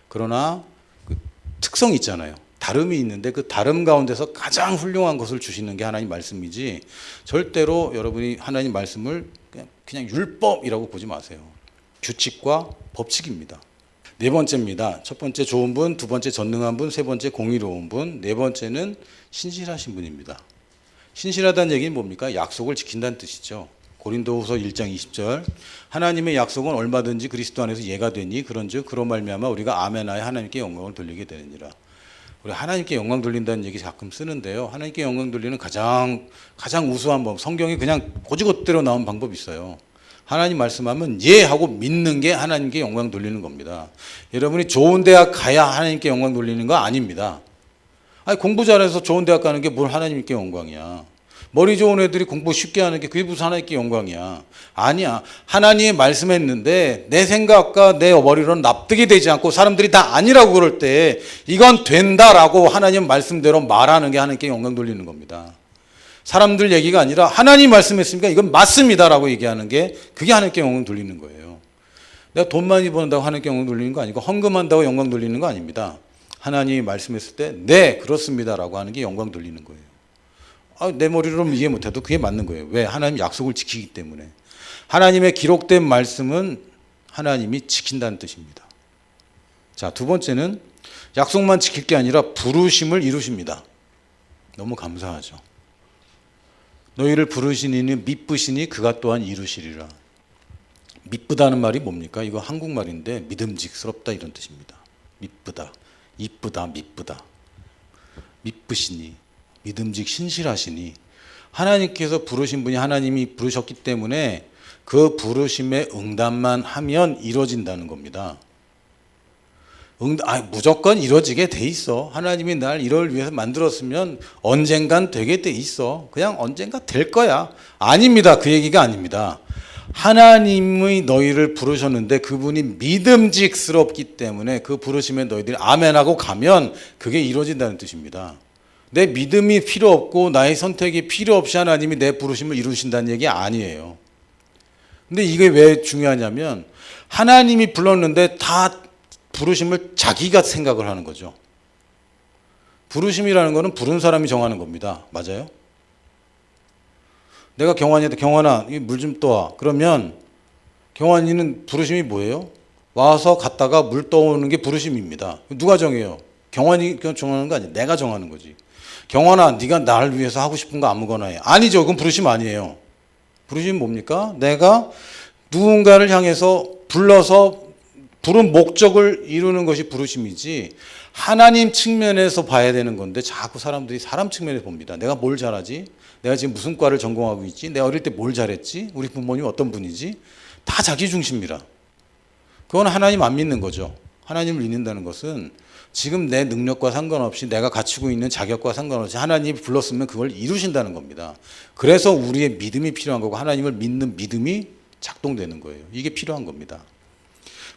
그러나 그 특성이 있잖아요. 다름이 있는데 그 다름 가운데서 가장 훌륭한 것을 주시는 게 하나님 말씀이지 절대로 여러분이 하나님 말씀을 그냥 율법이라고 보지 마세요. 규칙과 법칙입니다. 네 번째입니다. 첫 번째 좋은 분, 두 번째 전능한 분, 세 번째 공의로운 분, 네 번째는 신실하신 분입니다. 신실하다는 얘기는 뭡니까? 약속을 지킨다는 뜻이죠. 고린도후서 1장 20절 하나님의 약속은 얼마든지 그리스도 안에서 예가 되니 그런즉 그로 말미암아 우리가 아멘하여 하나님께 영광을 돌리게 되느니라. 우리 하나님께 영광 돌린다는 얘기 가끔 쓰는데요. 하나님께 영광 돌리는 가장 우수한 법, 성경에 그냥 고지고대로 나온 방법이 있어요. 하나님 말씀하면 예 하고 믿는 게 하나님께 영광 돌리는 겁니다. 여러분이 좋은 대학 가야 하나님께 영광 돌리는 거 아닙니다. 아니 공부 잘해서 좋은 대학 가는 게 뭘 하나님께 영광이야. 머리 좋은 애들이 공부 쉽게 하는 게 그게 무슨 하나님께 영광이야. 아니야. 하나님이 말씀했는데 내 생각과 내 머리로는 납득이 되지 않고 사람들이 다 아니라고 그럴 때 이건 된다라고 하나님 말씀대로 말하는 게 하나님께 영광 돌리는 겁니다. 사람들 얘기가 아니라 하나님 말씀했으니까 이건 맞습니다라고 얘기하는 게 그게 하나님께 영광 돌리는 거예요. 내가 돈 많이 번다고 하나님께 영광 돌리는 거 아니고 헌금한다고 영광 돌리는 거 아닙니다. 하나님이 말씀했을 때 네 그렇습니다라고 하는 게 영광 돌리는 거예요. 내 머리로는 이해 못해도 그게 맞는 거예요. 왜? 하나님 약속을 지키기 때문에. 하나님의 기록된 말씀은 하나님이 지킨다는 뜻입니다. 자, 두 번째는 약속만 지킬 게 아니라 부르심을 이루십니다. 너무 감사하죠. 너희를 부르신 이는 미쁘시니 그가 또한 이루시리라. 미쁘다는 말이 뭡니까? 이거 한국말인데 믿음직스럽다 이런 뜻입니다. 미쁘다, 이쁘다, 미쁘다. 미쁘시니, 믿음직 신실하시니 하나님께서 부르신 분이 하나님이 부르셨기 때문에 그 부르심에 응답만 하면 이루어진다는 겁니다. 무조건 이루어지게 돼 있어. 하나님이 날 이걸 위해서 만들었으면 언젠간 되게 돼 있어. 그냥 언젠가 될 거야. 아닙니다. 그 얘기가 아닙니다. 하나님의 너희를 부르셨는데 그분이 믿음직스럽기 때문에 그 부르심에 너희들이 아멘하고 가면 그게 이루어진다는 뜻입니다. 내 믿음이 필요 없고 나의 선택이 필요 없이 하나님이 내 부르심을 이루신다는 얘기 아니에요. 근데 이게 왜 중요하냐면 하나님이 불렀는데 다 부르심을 자기가 생각을 하는 거죠. 부르심이라는 거는 부른 사람이 정하는 겁니다. 맞아요? 내가 경환이한테 경환아 물 좀 떠와. 그러면 경환이는 부르심이 뭐예요? 와서 갔다가 물 떠오는 게 부르심입니다. 누가 정해요? 경환이가 정하는 거 아니에요. 내가 정하는 거지. 경환아 네가 나를 위해서 하고 싶은 거 아무거나 해. 아니죠. 그건 부르심 아니에요. 부르심은 뭡니까? 내가 누군가를 향해서 불러서 부른 목적을 이루는 것이 부르심이지 하나님 측면에서 봐야 되는 건데 자꾸 사람들이 사람 측면에서 봅니다. 내가 뭘 잘하지? 내가 지금 무슨 과를 전공하고 있지? 내가 어릴 때 뭘 잘했지? 우리 부모님 어떤 분이지? 다 자기 중심이라. 그건 하나님 안 믿는 거죠. 하나님을 믿는다는 것은 지금 내 능력과 상관없이 내가 갖추고 있는 자격과 상관없이 하나님이 불렀으면 그걸 이루신다는 겁니다. 그래서 우리의 믿음이 필요한 거고 하나님을 믿는 믿음이 작동되는 거예요. 이게 필요한 겁니다.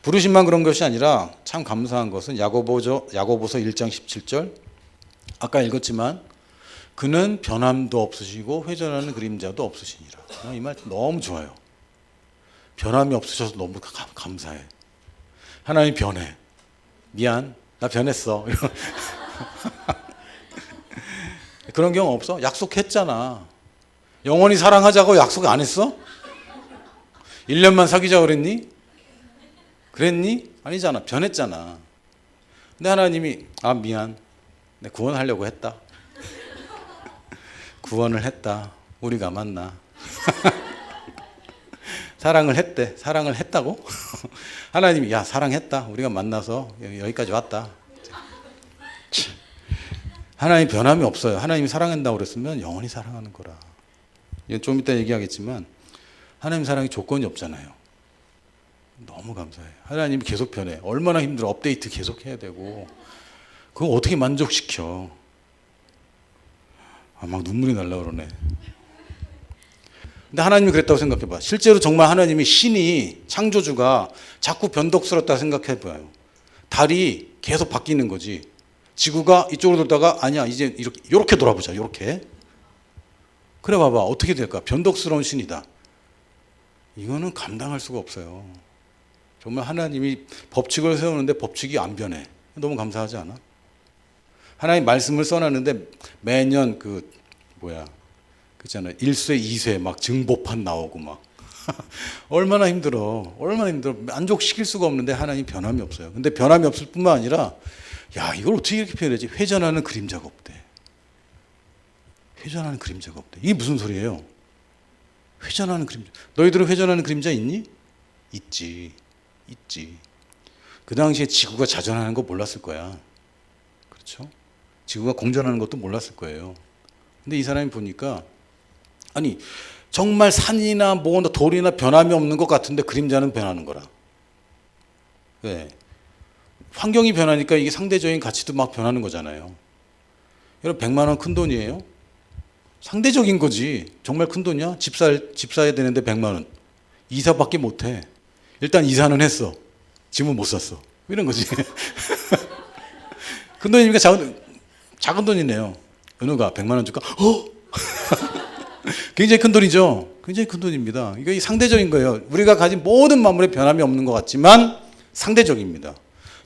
부르심만 그런 것이 아니라 참 감사한 것은 야고보서 1장 17절 아까 읽었지만 그는 변함도 없으시고 회전하는 그림자도 없으시니라. 이 말 너무 좋아요. 변함이 없으셔서 너무 감사해. 하나님 변해. 미안. 나 변했어. 그런 경우 없어? 약속했잖아. 영원히 사랑하자고 약속 안 했어? 1년만 사귀자 그랬니? 그랬니? 아니잖아. 변했잖아. 근데 하나님이 미안. 내가 구원하려고 했다. 구원을 했다. 우리가 만나. 사랑을 했대. 사랑을 했다고? 하나님이 사랑했다. 우리가 만나서 여기까지 왔다. 하나님 변함이 없어요. 하나님이 사랑한다고 그랬으면 영원히 사랑하는 거라. 이건 좀 이따 얘기하겠지만 하나님 사랑이 조건이 없잖아요. 너무 감사해요. 하나님이 계속 변해. 얼마나 힘들어. 업데이트 계속 해야 되고 그거 어떻게 만족시켜. 막 눈물이 날라 그러네. 근데 하나님이 그랬다고 생각해봐. 실제로 정말 하나님이 신이 창조주가 자꾸 변덕스럽다 생각해봐요. 달이 계속 바뀌는 거지. 지구가 이쪽으로 돌다가 아니야 이제 이렇게 돌아보자. 이렇게. 그래 봐봐. 어떻게 될까? 변덕스러운 신이다. 이거는 감당할 수가 없어요. 정말 하나님이 법칙을 세우는데 법칙이 안 변해. 너무 감사하지 않아? 하나님 말씀을 써놨는데 매년 그잖아요. 1쇄, 2쇄 막 증보판 나오고 막 얼마나 힘들어. 얼마나 힘들어. 만족시킬 수가 없는데 하나님 변함이 없어요. 근데 변함이 없을 뿐만 아니라 이걸 어떻게 이렇게 표현하지? 회전하는 그림자가 없대. 회전하는 그림자가 없대. 이게 무슨 소리예요? 회전하는 그림자. 너희들은 회전하는 그림자 있니? 있지. 그 당시에 지구가 자전하는 거 몰랐을 거야. 그렇죠? 지구가 공전하는 것도 몰랐을 거예요. 근데 이 사람이 보니까 정말 산이나 뭐나 돌이나 변함이 없는 것 같은데 그림자는 변하는 거라. 왜? 환경이 변하니까 이게 상대적인 가치도 막 변하는 거잖아요. 여러분 100만 원 큰 돈이에요? 상대적인 거지. 정말 큰 돈이야? 집 사야 되는데 100만 원. 이사밖에 못 해. 일단 이사는 했어. 집은 못 샀어. 이런 거지. 큰 돈이니까 작은 돈이네요. 은우가 100만 원 줄까? 굉장히 큰 돈이죠. 굉장히 큰 돈입니다. 이게 상대적인 거예요. 우리가 가진 모든 만물에 변함이 없는 것 같지만 상대적입니다.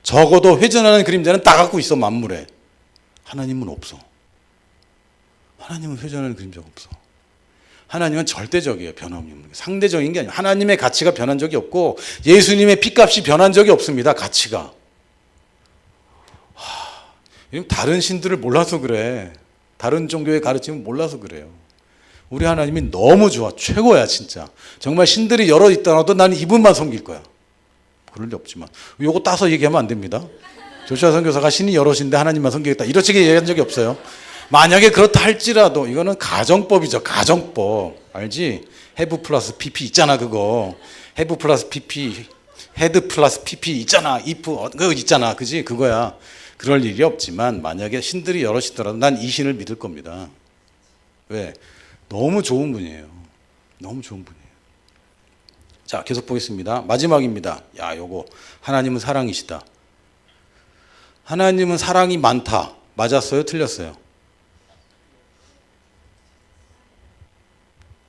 적어도 회전하는 그림자는 다 갖고 있어. 만물에. 하나님은 없어. 하나님은 회전하는 그림자가 없어. 하나님은 절대적이에요. 변함이 없는 게. 상대적인 게 아니에요. 하나님의 가치가 변한 적이 없고 예수님의 피값이 변한 적이 없습니다. 가치가. 다른 신들을 몰라서 그래. 다른 종교의 가르침을 몰라서 그래요. 우리 하나님이 너무 좋아. 최고야 진짜. 정말 신들이 여러 있더라도 나는 이분만 섬길 거야. 그럴 리 없지만 요거 따서 얘기하면 안 됩니다. 조슈아 선교사가 신이 여럿인데 하나님만 섬기겠다. 이렇게 얘기한 적이 없어요. 만약에 그렇다 할지라도 이거는 가정법이죠. 가정법. 알지? have 플러스 pp 있잖아 그거. have 플러스 pp. 헤드 플러스 PP 있잖아. if 그거 있잖아. 그지? 그거야. 그럴 일이 없지만 만약에 신들이 여럿이더라도 난 이 신을 믿을 겁니다. 왜? 너무 좋은 분이에요. 너무 좋은 분이에요. 자, 계속 보겠습니다. 마지막입니다. 야, 요거 하나님은 사랑이시다. 하나님은 사랑이 많다. 맞았어요? 틀렸어요?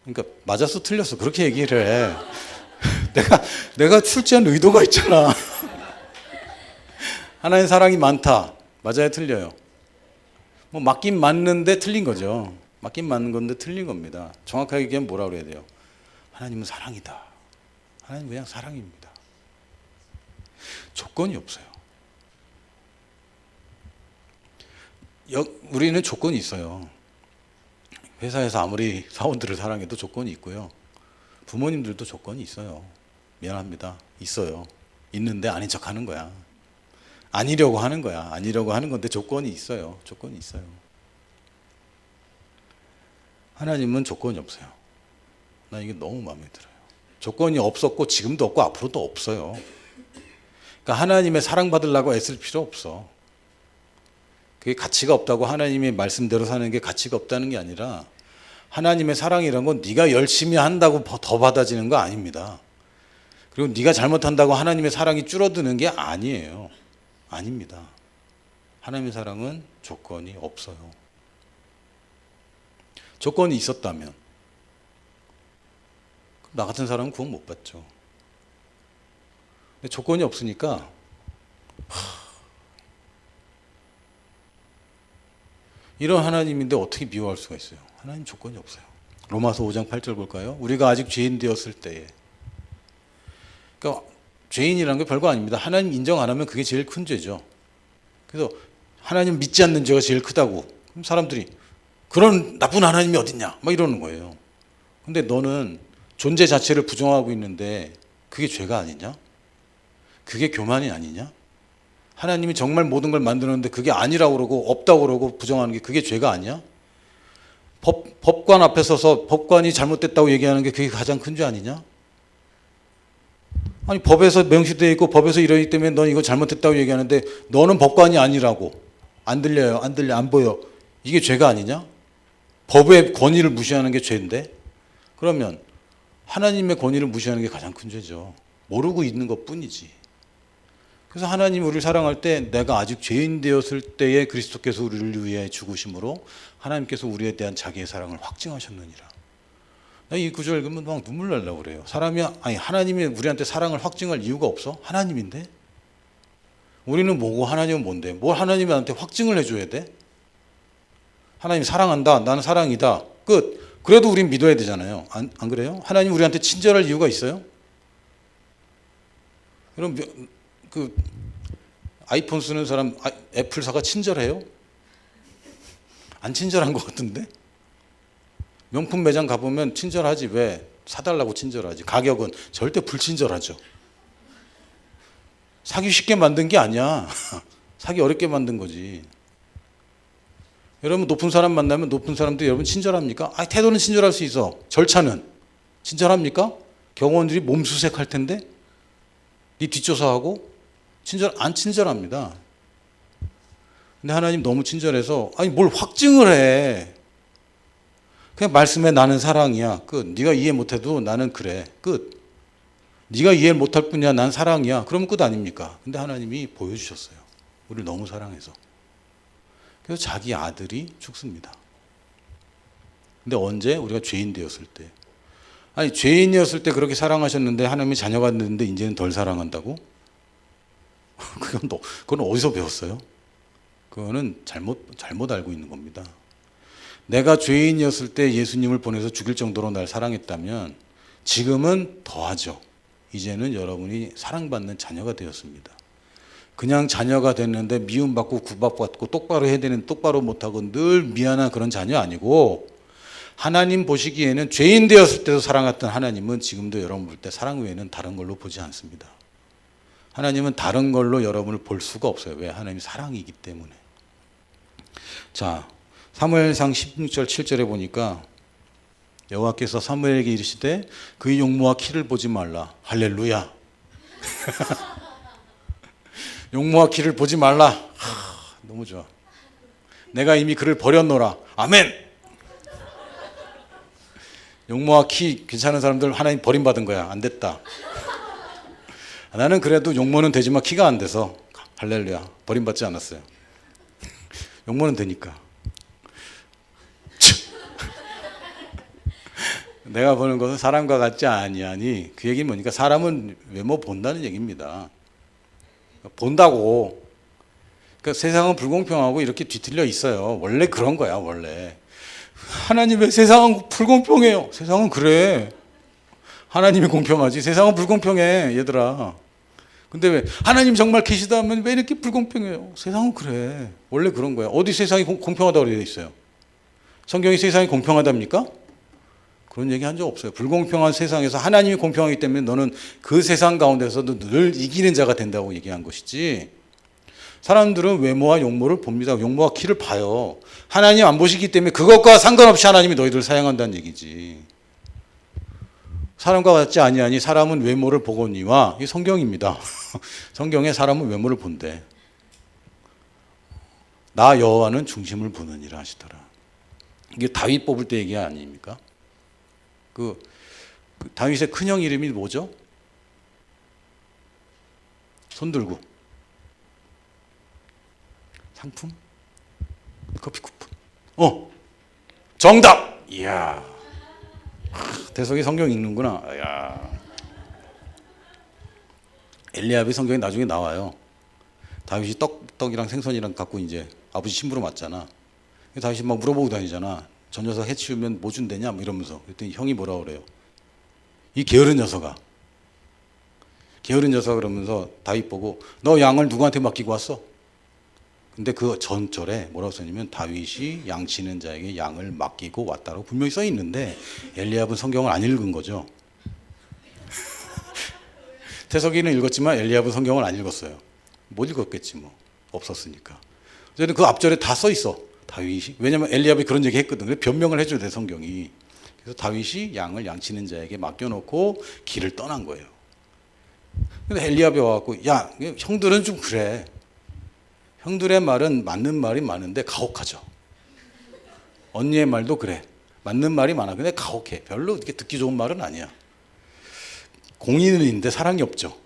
그러니까 맞았어? 틀렸어? 그렇게 얘기를 해. 내가 출제한 의도가 있잖아. 하나님 사랑이 많다. 맞아요? 틀려요? 뭐 맞긴 맞는데 틀린 거죠. 맞긴 맞는 건데 틀린 겁니다. 정확하게 얘기하면 뭐라 그래야 돼요? 하나님은 사랑이다. 하나님 그냥 사랑입니다. 조건이 없어요. 우리는 조건이 있어요. 회사에서 아무리 사원들을 사랑해도 조건이 있고요. 부모님들도 조건이 있어요. 미안합니다. 있어요. 있는데 아닌 척 하는 거야. 아니려고 하는 거야. 아니려고 하는 건데 조건이 있어요. 조건이 있어요. 하나님은 조건이 없어요. 나 이게 너무 마음에 들어요. 조건이 없었고 지금도 없고 앞으로도 없어요. 그러니까 하나님의 사랑받으려고 애쓸 필요 없어. 그게 가치가 없다고 하나님의 말씀대로 사는 게 가치가 없다는 게 아니라 하나님의 사랑이란 건 네가 열심히 한다고 더 받아지는 거 아닙니다. 그리고 네가 잘못한다고 하나님의 사랑이 줄어드는 게 아니에요. 아닙니다. 하나님의 사랑은 조건이 없어요. 조건이 있었다면 나 같은 사람은 구원 못 받죠. 근데 조건이 없으니까 이런 하나님인데 어떻게 미워할 수가 있어요? 하나님 조건이 없어요. 로마서 5장 8절 볼까요? 우리가 아직 죄인 되었을 때에. 그러니까 죄인이라는 게 별거 아닙니다. 하나님 인정 안 하면 그게 제일 큰 죄죠. 그래서 하나님 믿지 않는 죄가 제일 크다고. 그럼 사람들이 그런 나쁜 하나님이 어딨냐? 막 이러는 거예요. 근데 너는 존재 자체를 부정하고 있는데 그게 죄가 아니냐? 그게 교만이 아니냐? 하나님이 정말 모든 걸 만드는데 그게 아니라고 그러고 없다고 그러고 부정하는 게 그게 죄가 아니야? 법관 앞에 서서 법관이 잘못됐다고 얘기하는 게 그게 가장 큰 죄 아니냐? 아니 법에서 명시되어 있고 법에서 이러기 때문에 넌 이거 잘못됐다고 얘기하는데 너는 법관이 아니라고. 안 들려요. 안 들려. 안 보여. 이게 죄가 아니냐? 법의 권위를 무시하는 게 죄인데? 그러면 하나님의 권위를 무시하는 게 가장 큰 죄죠. 모르고 있는 것뿐이지. 그래서 하나님이 우리를 사랑할 때 내가 아직 죄인 되었을 때에 그리스도께서 우리를 위해 죽으심으로 하나님께서 우리에 대한 자기의 사랑을 확증하셨느니라. 나 이 구절 읽으면 막 눈물 날려고 그래요. 하나님이 우리한테 사랑을 확증할 이유가 없어? 하나님인데? 우리는 뭐고 하나님은 뭔데? 뭘 하나님이 나한테 확증을 해줘야 돼? 하나님 사랑한다. 나는 사랑이다. 끝. 그래도 우린 믿어야 되잖아요. 안 그래요? 하나님 우리한테 친절할 이유가 있어요? 그럼 그 아이폰 쓰는 사람 애플사가 친절해요? 안 친절한 것 같은데? 명품 매장 가보면 친절하지. 왜? 사달라고 친절하지. 가격은 절대 불친절하죠. 사기 쉽게 만든 게 아니야. 사기 어렵게 만든 거지. 여러분 높은 사람 만나면 높은 사람들 여러분 친절합니까? 태도는 친절할 수 있어. 절차는 친절합니까? 경호원들이 몸수색할 텐데 네 뒷조사하고 안 친절합니다. 근데 하나님 너무 친절해서 뭘 확증을 해. 그냥 말씀해 나는 사랑이야. 끝. 네가 이해 못해도 나는 그래. 끝. 네가 이해 못할 뿐이야. 난 사랑이야. 그러면 끝 아닙니까? 근데 하나님이 보여주셨어요. 우리를 너무 사랑해서. 그래서 자기 아들이 죽습니다. 근데 언제? 우리가 죄인 되었을 때. 죄인이었을 때 그렇게 사랑하셨는데 하나님이 자녀가 됐는데 이제는 덜 사랑한다고? 그건 어디서 배웠어요? 그거는 잘못 알고 있는 겁니다. 내가 죄인이었을 때 예수님을 보내서 죽일 정도로 날 사랑했다면 지금은 더하죠. 이제는 여러분이 사랑받는 자녀가 되었습니다. 그냥 자녀가 됐는데 미움받고 구박받고 똑바로 해야 되는 똑바로 못하고 늘 미안한 그런 자녀 아니고 하나님 보시기에는 죄인 되었을 때도 사랑했던 하나님은 지금도 여러분 볼 때 사랑 외에는 다른 걸로 보지 않습니다. 하나님은 다른 걸로 여러분을 볼 수가 없어요. 왜? 하나님이 사랑이기 때문에. 자, 사무엘상 16절 7절에 보니까 여호와께서 사무엘에게 이르시되 그의 용모와 키를 보지 말라. 할렐루야. 용모와 키를 보지 말라. 너무 좋아. 내가 이미 그를 버렸노라. 아멘. 용모와 키 괜찮은 사람들 하나님 버림받은 거야. 안 됐다. 나는 그래도 용모는 되지만 키가 안 돼서 할렐루야. 버림받지 않았어요. 용모는 되니까. 내가 보는 것은 사람과 같지 아니하니, 그 얘기는 뭐니까 사람은 외모 본다는 얘기입니다. 본다고. 그러니까 세상은 불공평하고 이렇게 뒤틀려 있어요. 원래 그런 거야, 원래. 하나님 왜 세상은 불공평해요? 세상은 그래. 하나님이 공평하지. 세상은 불공평해, 얘들아. 근데 왜 하나님 정말 계시다면 왜 이렇게 불공평해요? 세상은 그래. 원래 그런 거야. 어디 세상이 공평하다고 되어 있어요? 성경이 세상이 공평하답니까? 그런 얘기 한 적 없어요. 불공평한 세상에서 하나님이 공평하기 때문에 너는 그 세상 가운데서도 늘 이기는 자가 된다고 얘기한 것이지. 사람들은 외모와 용모를 봅니다. 용모와 키를 봐요. 하나님 안 보시기 때문에 그것과 상관없이 하나님이 너희들을 사용한다는 얘기지. 사람과 같지 아니하니 사람은 외모를 보거니와, 이 성경입니다. 성경에 사람은 외모를 본대. 나 여호와는 중심을 보느니라 하시더라. 이게 다윗 뽑을 때 얘기 아닙니까? 그 다윗의 큰형 이름이 뭐죠? 손들고 상품? 커피 쿠폰. 정답. 이야. 대석이 성경 읽는구나. 이야. 엘리압이 성경에 나중에 나와요. 다윗이 떡이랑 생선이랑 갖고 이제 아버지 심부름 왔잖아. 다윗이 막 물어보고 다니잖아. 저 녀석 해치우면 뭐 준대냐? 뭐 이러면서. 그랬더니 형이 뭐라 그래요? 이 게으른 녀석아. 게으른 녀석 그러면서 다윗 보고 너 양을 누구한테 맡기고 왔어? 근데 그 전절에 뭐라고 써있냐면 다윗이 양치는 자에게 양을 맡기고 왔다고 분명히 써 있는데 엘리압은 성경을 안 읽은 거죠. 태석이는 읽었지만 엘리압은 성경을 안 읽었어요. 못 읽었겠지 뭐. 없었으니까. 저는 그 앞절에 다 써 있어. 다윗이. 왜냐면 엘리압이 그런 얘기 했거든. 그래서 변명을 해줘야 돼, 성경이. 그래서 다윗이 양을 양치는 자에게 맡겨놓고 길을 떠난 거예요. 근데 엘리압이 와갖고, 야, 형들은 좀 그래. 형들의 말은 맞는 말이 많은데 가혹하죠. 언니의 말도 그래. 맞는 말이 많아. 근데 가혹해. 별로 이렇게 듣기 좋은 말은 아니야. 공인인데 사랑이 없죠.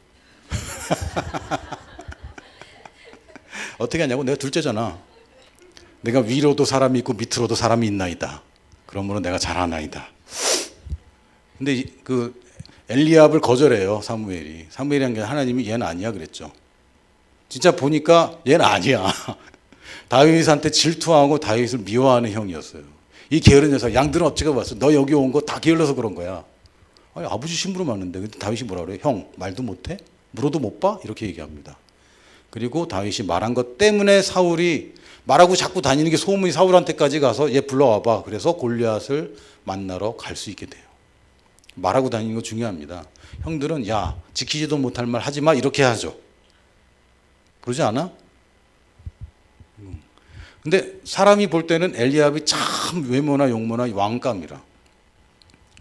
어떻게 하냐고? 내가 둘째잖아. 내가 위로도 사람이 있고 밑으로도 사람이 있나이다. 그러므로 내가 잘하나이다. 근데 그 엘리압을 거절해요, 사무엘이. 사무엘이 한 게 하나님이 얘는 아니야 그랬죠. 진짜 보니까 얘는 아니야. 다윗한테 질투하고 다윗을 미워하는 형이었어요. 이 게으른 녀석, 양들은 어찌가 봤어? 너 여기 온 거 다 게을러서 그런 거야. 아니, 아버지 심부름 왔는데. 근데 다윗이 뭐라 그래요? 형, 말도 못해? 물어도 못 봐? 이렇게 얘기합니다. 그리고 다윗이 말한 것 때문에 사울이 말하고 자꾸 다니는 게 소문이 사울한테까지 가서 얘 불러와봐. 그래서 골리앗을 만나러 갈 수 있게 돼요. 말하고 다니는 거 중요합니다. 형들은 야, 지키지도 못할 말 하지 마. 이렇게 하죠. 그러지 않아? 근데 사람이 볼 때는 엘리압이 참 외모나 용모나 왕감이라.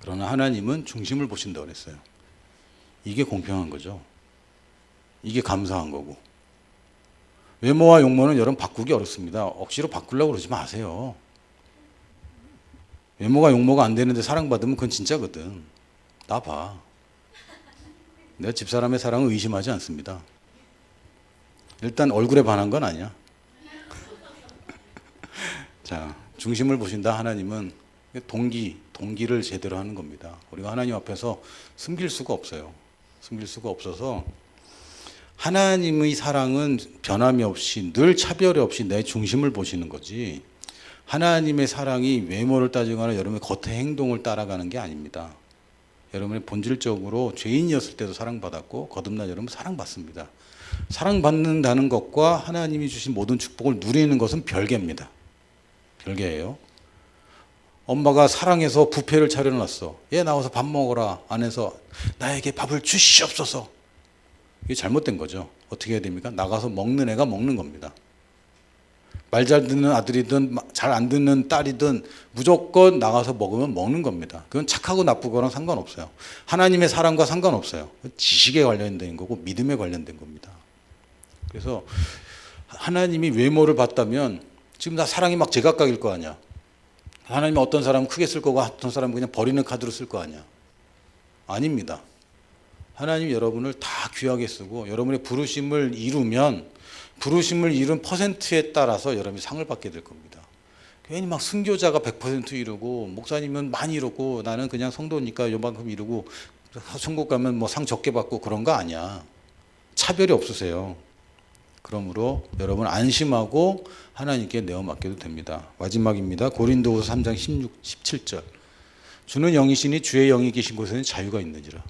그러나 하나님은 중심을 보신다고 그랬어요. 이게 공평한 거죠. 이게 감사한 거고. 외모와 용모는 여러분 바꾸기 어렵습니다. 억지로 바꾸려고 그러지 마세요. 외모가 용모가 안 되는데 사랑받으면 그건 진짜거든. 나 봐. 내가 집사람의 사랑을 의심하지 않습니다. 일단 얼굴에 반한 건 아니야. 자, 중심을 보신다 하나님은 동기를 제대로 하는 겁니다. 우리가 하나님 앞에서 숨길 수가 없어요. 숨길 수가 없어서 하나님의 사랑은 변함이 없이 늘 차별이 없이 내 중심을 보시는 거지, 하나님의 사랑이 외모를 따지거나 여러분의 겉의 행동을 따라가는 게 아닙니다. 여러분이 본질적으로 죄인이었을 때도 사랑받았고 거듭난 여러분 사랑받습니다. 사랑받는다는 것과 하나님이 주신 모든 축복을 누리는 것은 별개입니다. 별개예요. 엄마가 사랑해서 뷔페를 차려놨어. 얘 나와서 밥 먹어라. 안에서 나에게 밥을 주시옵소서. 이게 잘못된 거죠. 어떻게 해야 됩니까? 나가서 먹는 애가 먹는 겁니다. 말 잘 듣는 아들이든 잘 안 듣는 딸이든 무조건 나가서 먹으면 먹는 겁니다. 그건 착하고 나쁘거랑 상관없어요. 하나님의 사랑과 상관없어요. 지식에 관련된 거고 믿음에 관련된 겁니다. 그래서 하나님이 외모를 봤다면 지금 다 사랑이 막 제각각일 거 아니야. 하나님은 어떤 사람은 크게 쓸 거고 어떤 사람은 그냥 버리는 카드로 쓸 거 아니야. 아닙니다. 하나님이 여러분을 다 귀하게 쓰고 여러분의 부르심을 이루면 부르심을 이룬 퍼센트에 따라서 여러분이 상을 받게 될 겁니다. 괜히 막 순교자가 100% 이루고 목사님은 많이 이루고 나는 그냥 성도니까 요만큼 이루고 천국 가면 뭐 상 적게 받고 그런 거 아니야. 차별이 없으세요. 그러므로 여러분 안심하고 하나님께 내어 맡겨도 됩니다. 마지막입니다. 고린도후서 3장 17절. 주는 영이시니 주의 영이 계신 곳에는 자유가 있느니라.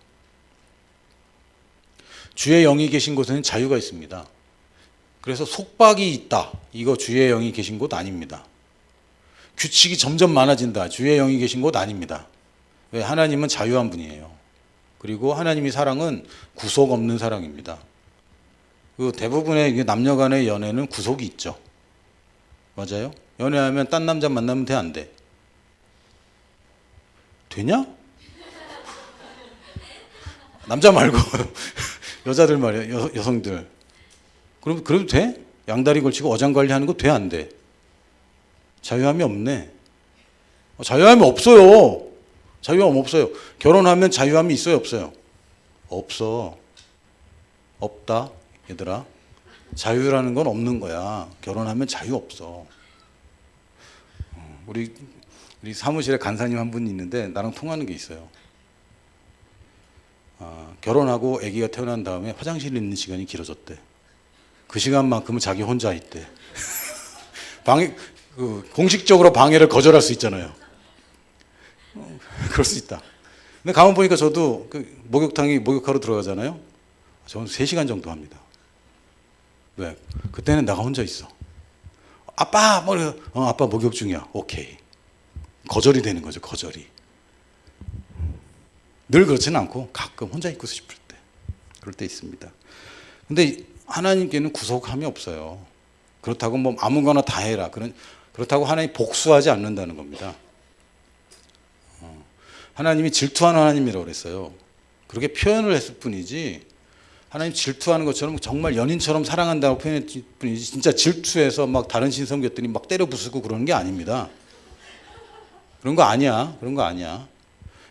주의 영이 계신 곳에는 자유가 있습니다. 그래서 속박이 있다. 이거 주의 영이 계신 곳 아닙니다. 규칙이 점점 많아진다. 주의 영이 계신 곳 아닙니다. 왜? 하나님은 자유한 분이에요. 그리고 하나님의 사랑은 구속 없는 사랑입니다. 그 대부분의 남녀 간의 연애는 구속이 있죠. 맞아요? 연애하면 딴 남자 만나면 돼, 안 돼? 되냐? 남자 말고 여자들 말이야, 여성들. 그래도 돼? 양다리 걸치고 어장관리하는 거 돼, 안 돼? 자유함이 없네. 자유함이 없어요. 자유함 없어요. 결혼하면 자유함이 있어요, 없어요? 없어. 없다, 얘들아. 자유라는 건 없는 거야. 결혼하면 자유 없어. 우리 사무실에 간사님 한 분이 있는데 나랑 통하는 게 있어요. 결혼하고 아기가 태어난 다음에 화장실에 있는 시간이 길어졌대. 그 시간만큼은 자기 혼자 있대. 공식적으로 방해를 거절할 수 있잖아요. 그럴 수 있다. 근데 가만 보니까 저도 목욕하러 들어가잖아요. 저는 3시간 정도 합니다. 왜? 그때는 내가 혼자 있어. 아빠, 아빠 목욕 중이야. 오케이. 거절이 되는 거죠, 거절이. 늘 그렇지는 않고 가끔 혼자 있고 싶을 때. 그럴 때 있습니다. 근데 하나님께는 구속함이 없어요. 그렇다고 뭐 아무거나 다 해라. 그렇다고 하나님 복수하지 않는다는 겁니다. 하나님이 질투하는 하나님이라고 그랬어요. 그렇게 표현을 했을 뿐이지 하나님 질투하는 것처럼 정말 연인처럼 사랑한다고 표현했을 뿐이지 진짜 질투해서 막 다른 신 섬겼더니 막 때려 부수고 그러는 게 아닙니다. 그런 거 아니야. 그런 거 아니야.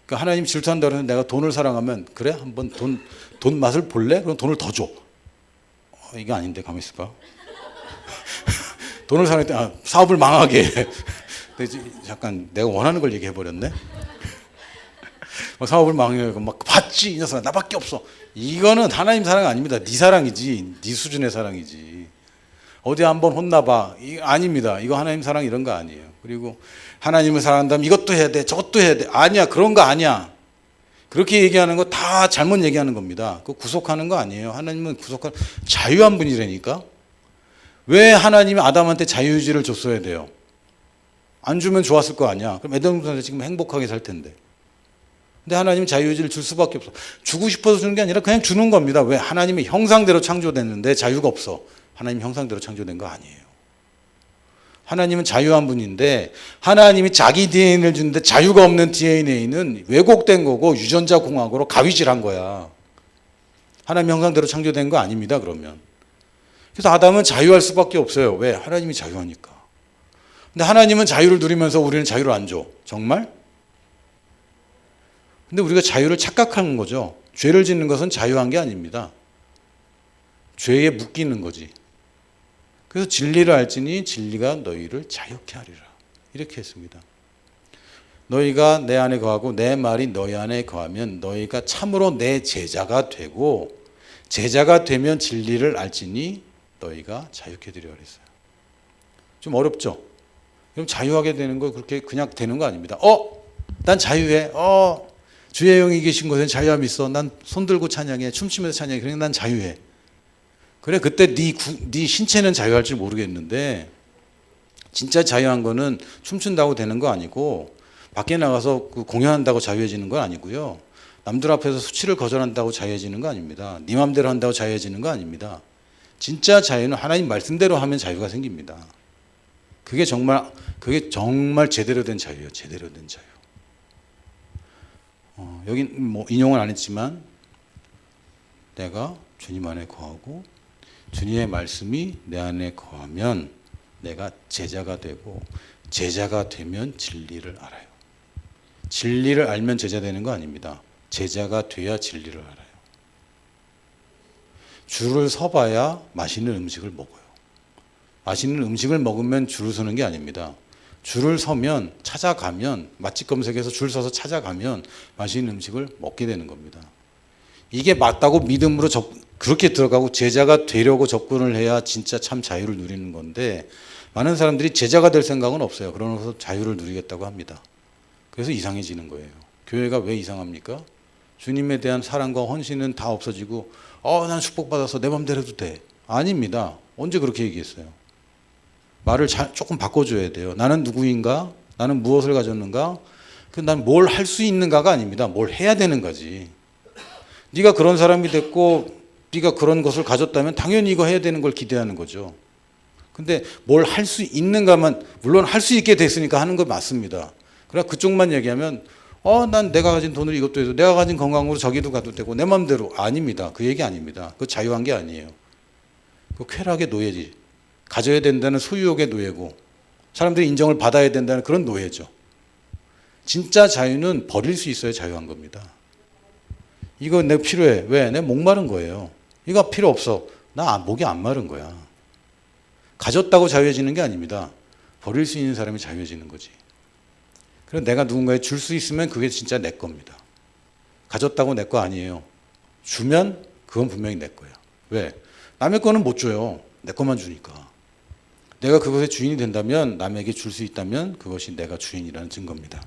그러니까 하나님 질투한다고 해서 내가 돈을 사랑하면 그래? 한번 돈 맛을 볼래? 그럼 돈을 더 줘. 이게 아닌데 가만히 있어봐. 돈을 사랑할 때 사업을 망하게 해. 잠깐 내가 원하는 걸 얘기해 버렸네. 사업을 망해고 막 봤지 이 녀석 나밖에 없어. 이거는 하나님 사랑 아닙니다. 네 사랑이지. 네 수준의 사랑이지. 어디 한번 혼나봐. 아닙니다. 이거 하나님 사랑 이런 거 아니에요. 그리고 하나님을 사랑한다면 이것도 해야 돼. 저것도 해야 돼. 아니야. 그런 거 아니야. 그렇게 얘기하는 거 다 잘못 얘기하는 겁니다. 그 구속하는 거 아니에요. 하나님은 구속하는 자유한 분이라니까. 왜 하나님이 아담한테 자유의지를 줬어야 돼요? 안 주면 좋았을 거 아니야. 그럼 에덴동산에서 지금 행복하게 살 텐데. 근데 하나님은 자유의지를 줄 수밖에 없어. 주고 싶어서 주는 게 아니라 그냥 주는 겁니다. 왜? 하나님의 형상대로 창조됐는데 자유가 없어. 하나님 형상대로 창조된 거 아니에요. 하나님은 자유한 분인데 하나님이 자기 DNA를 주는데 자유가 없는 DNA는 왜곡된 거고 유전자 공학으로 가위질한 거야. 하나님 형상대로 창조된 거 아닙니다. 그러면. 그래서 아담은 자유할 수밖에 없어요. 왜? 하나님이 자유하니까. 근데 하나님은 자유를 누리면서 우리는 자유를 안 줘. 정말? 근데 우리가 자유를 착각하는 거죠. 죄를 짓는 것은 자유한 게 아닙니다. 죄에 묶이는 거지. 그래서 진리를 알지니 진리가 너희를 자유케 하리라. 이렇게 했습니다. 너희가 내 안에 거하고 내 말이 너희 안에 거하면 너희가 참으로 내 제자가 되고 제자가 되면 진리를 알지니 너희가 자유케 되리라 그랬어요. 좀 어렵죠? 그럼 자유하게 되는 거 그렇게 그냥 되는 거 아닙니다. 난 자유해. 주의 영이 계신 곳에 자유함이 있어. 난 손들고 찬양해. 춤추면서 찬양해. 그러니까 난 자유해. 그래 그때 네 신체는 자유할 줄 모르겠는데 진짜 자유한 거는 춤춘다고 되는 거 아니고 밖에 나가서 공연한다고 자유해지는 건 아니고요. 남들 앞에서 수치를 거절한다고 자유해지는 거 아닙니다. 네 맘대로 한다고 자유해지는 거 아닙니다. 진짜 자유는 하나님 말씀대로 하면 자유가 생깁니다. 그게 정말 제대로 된 자유예요. 제대로 된 자유. 여기 뭐 인용은 안 했지만 내가 주님 안에 거하고 주님의 말씀이 내 안에 거하면 내가 제자가 되고 제자가 되면 진리를 알아요. 진리를 알면 제자 되는 거 아닙니다. 제자가 돼야 진리를 알아요. 줄을 서봐야 맛있는 음식을 먹어요. 맛있는 음식을 먹으면 줄을 서는 게 아닙니다. 줄을 서면 찾아가면 맛집 검색해서 줄 서서 찾아가면 맛있는 음식을 먹게 되는 겁니다. 이게 맞다고 믿음으로 그렇게 들어가고 제자가 되려고 접근을 해야 진짜 참 자유를 누리는 건데 많은 사람들이 제자가 될 생각은 없어요. 그러면서 자유를 누리겠다고 합니다. 그래서 이상해지는 거예요. 교회가 왜 이상합니까? 주님에 대한 사랑과 헌신은 다 없어지고 난 축복받아서 내 맘대로 해도 돼. 아닙니다. 언제 그렇게 얘기했어요? 말을 조금 바꿔줘야 돼요. 나는 누구인가? 나는 무엇을 가졌는가? 난 뭘 할 수 있는가가 아닙니다. 뭘 해야 되는 거지. 네가 그런 사람이 됐고 네가 그런 것을 가졌다면 당연히 이거 해야 되는 걸 기대하는 거죠. 근데 뭘 할 수 있는가만, 물론 할 수 있게 됐으니까 하는 거 맞습니다. 그러나 그쪽만 얘기하면 난 내가 가진 돈으로 이것도 해도 내가 가진 건강으로 저기도 가도 되고 내 맘대로. 아닙니다. 그 얘기 아닙니다. 그거 자유한 게 아니에요. 그 쾌락의 노예지. 가져야 된다는 소유욕의 노예고 사람들이 인정을 받아야 된다는 그런 노예죠. 진짜 자유는 버릴 수 있어야 자유한 겁니다. 이거 내가 필요해. 왜? 내가 목마른 거예요. 이거 필요 없어. 나 목이 안 마른 거야. 가졌다고 자유해지는 게 아닙니다. 버릴 수 있는 사람이 자유해지는 거지. 그래서 내가 누군가에 줄 수 있으면 그게 진짜 내 겁니다. 가졌다고 내 거 아니에요. 주면 그건 분명히 내 거야. 왜? 남의 거는 못 줘요. 내 것만 주니까. 내가 그것의 주인이 된다면, 남에게 줄 수 있다면 그것이 내가 주인이라는 증거입니다.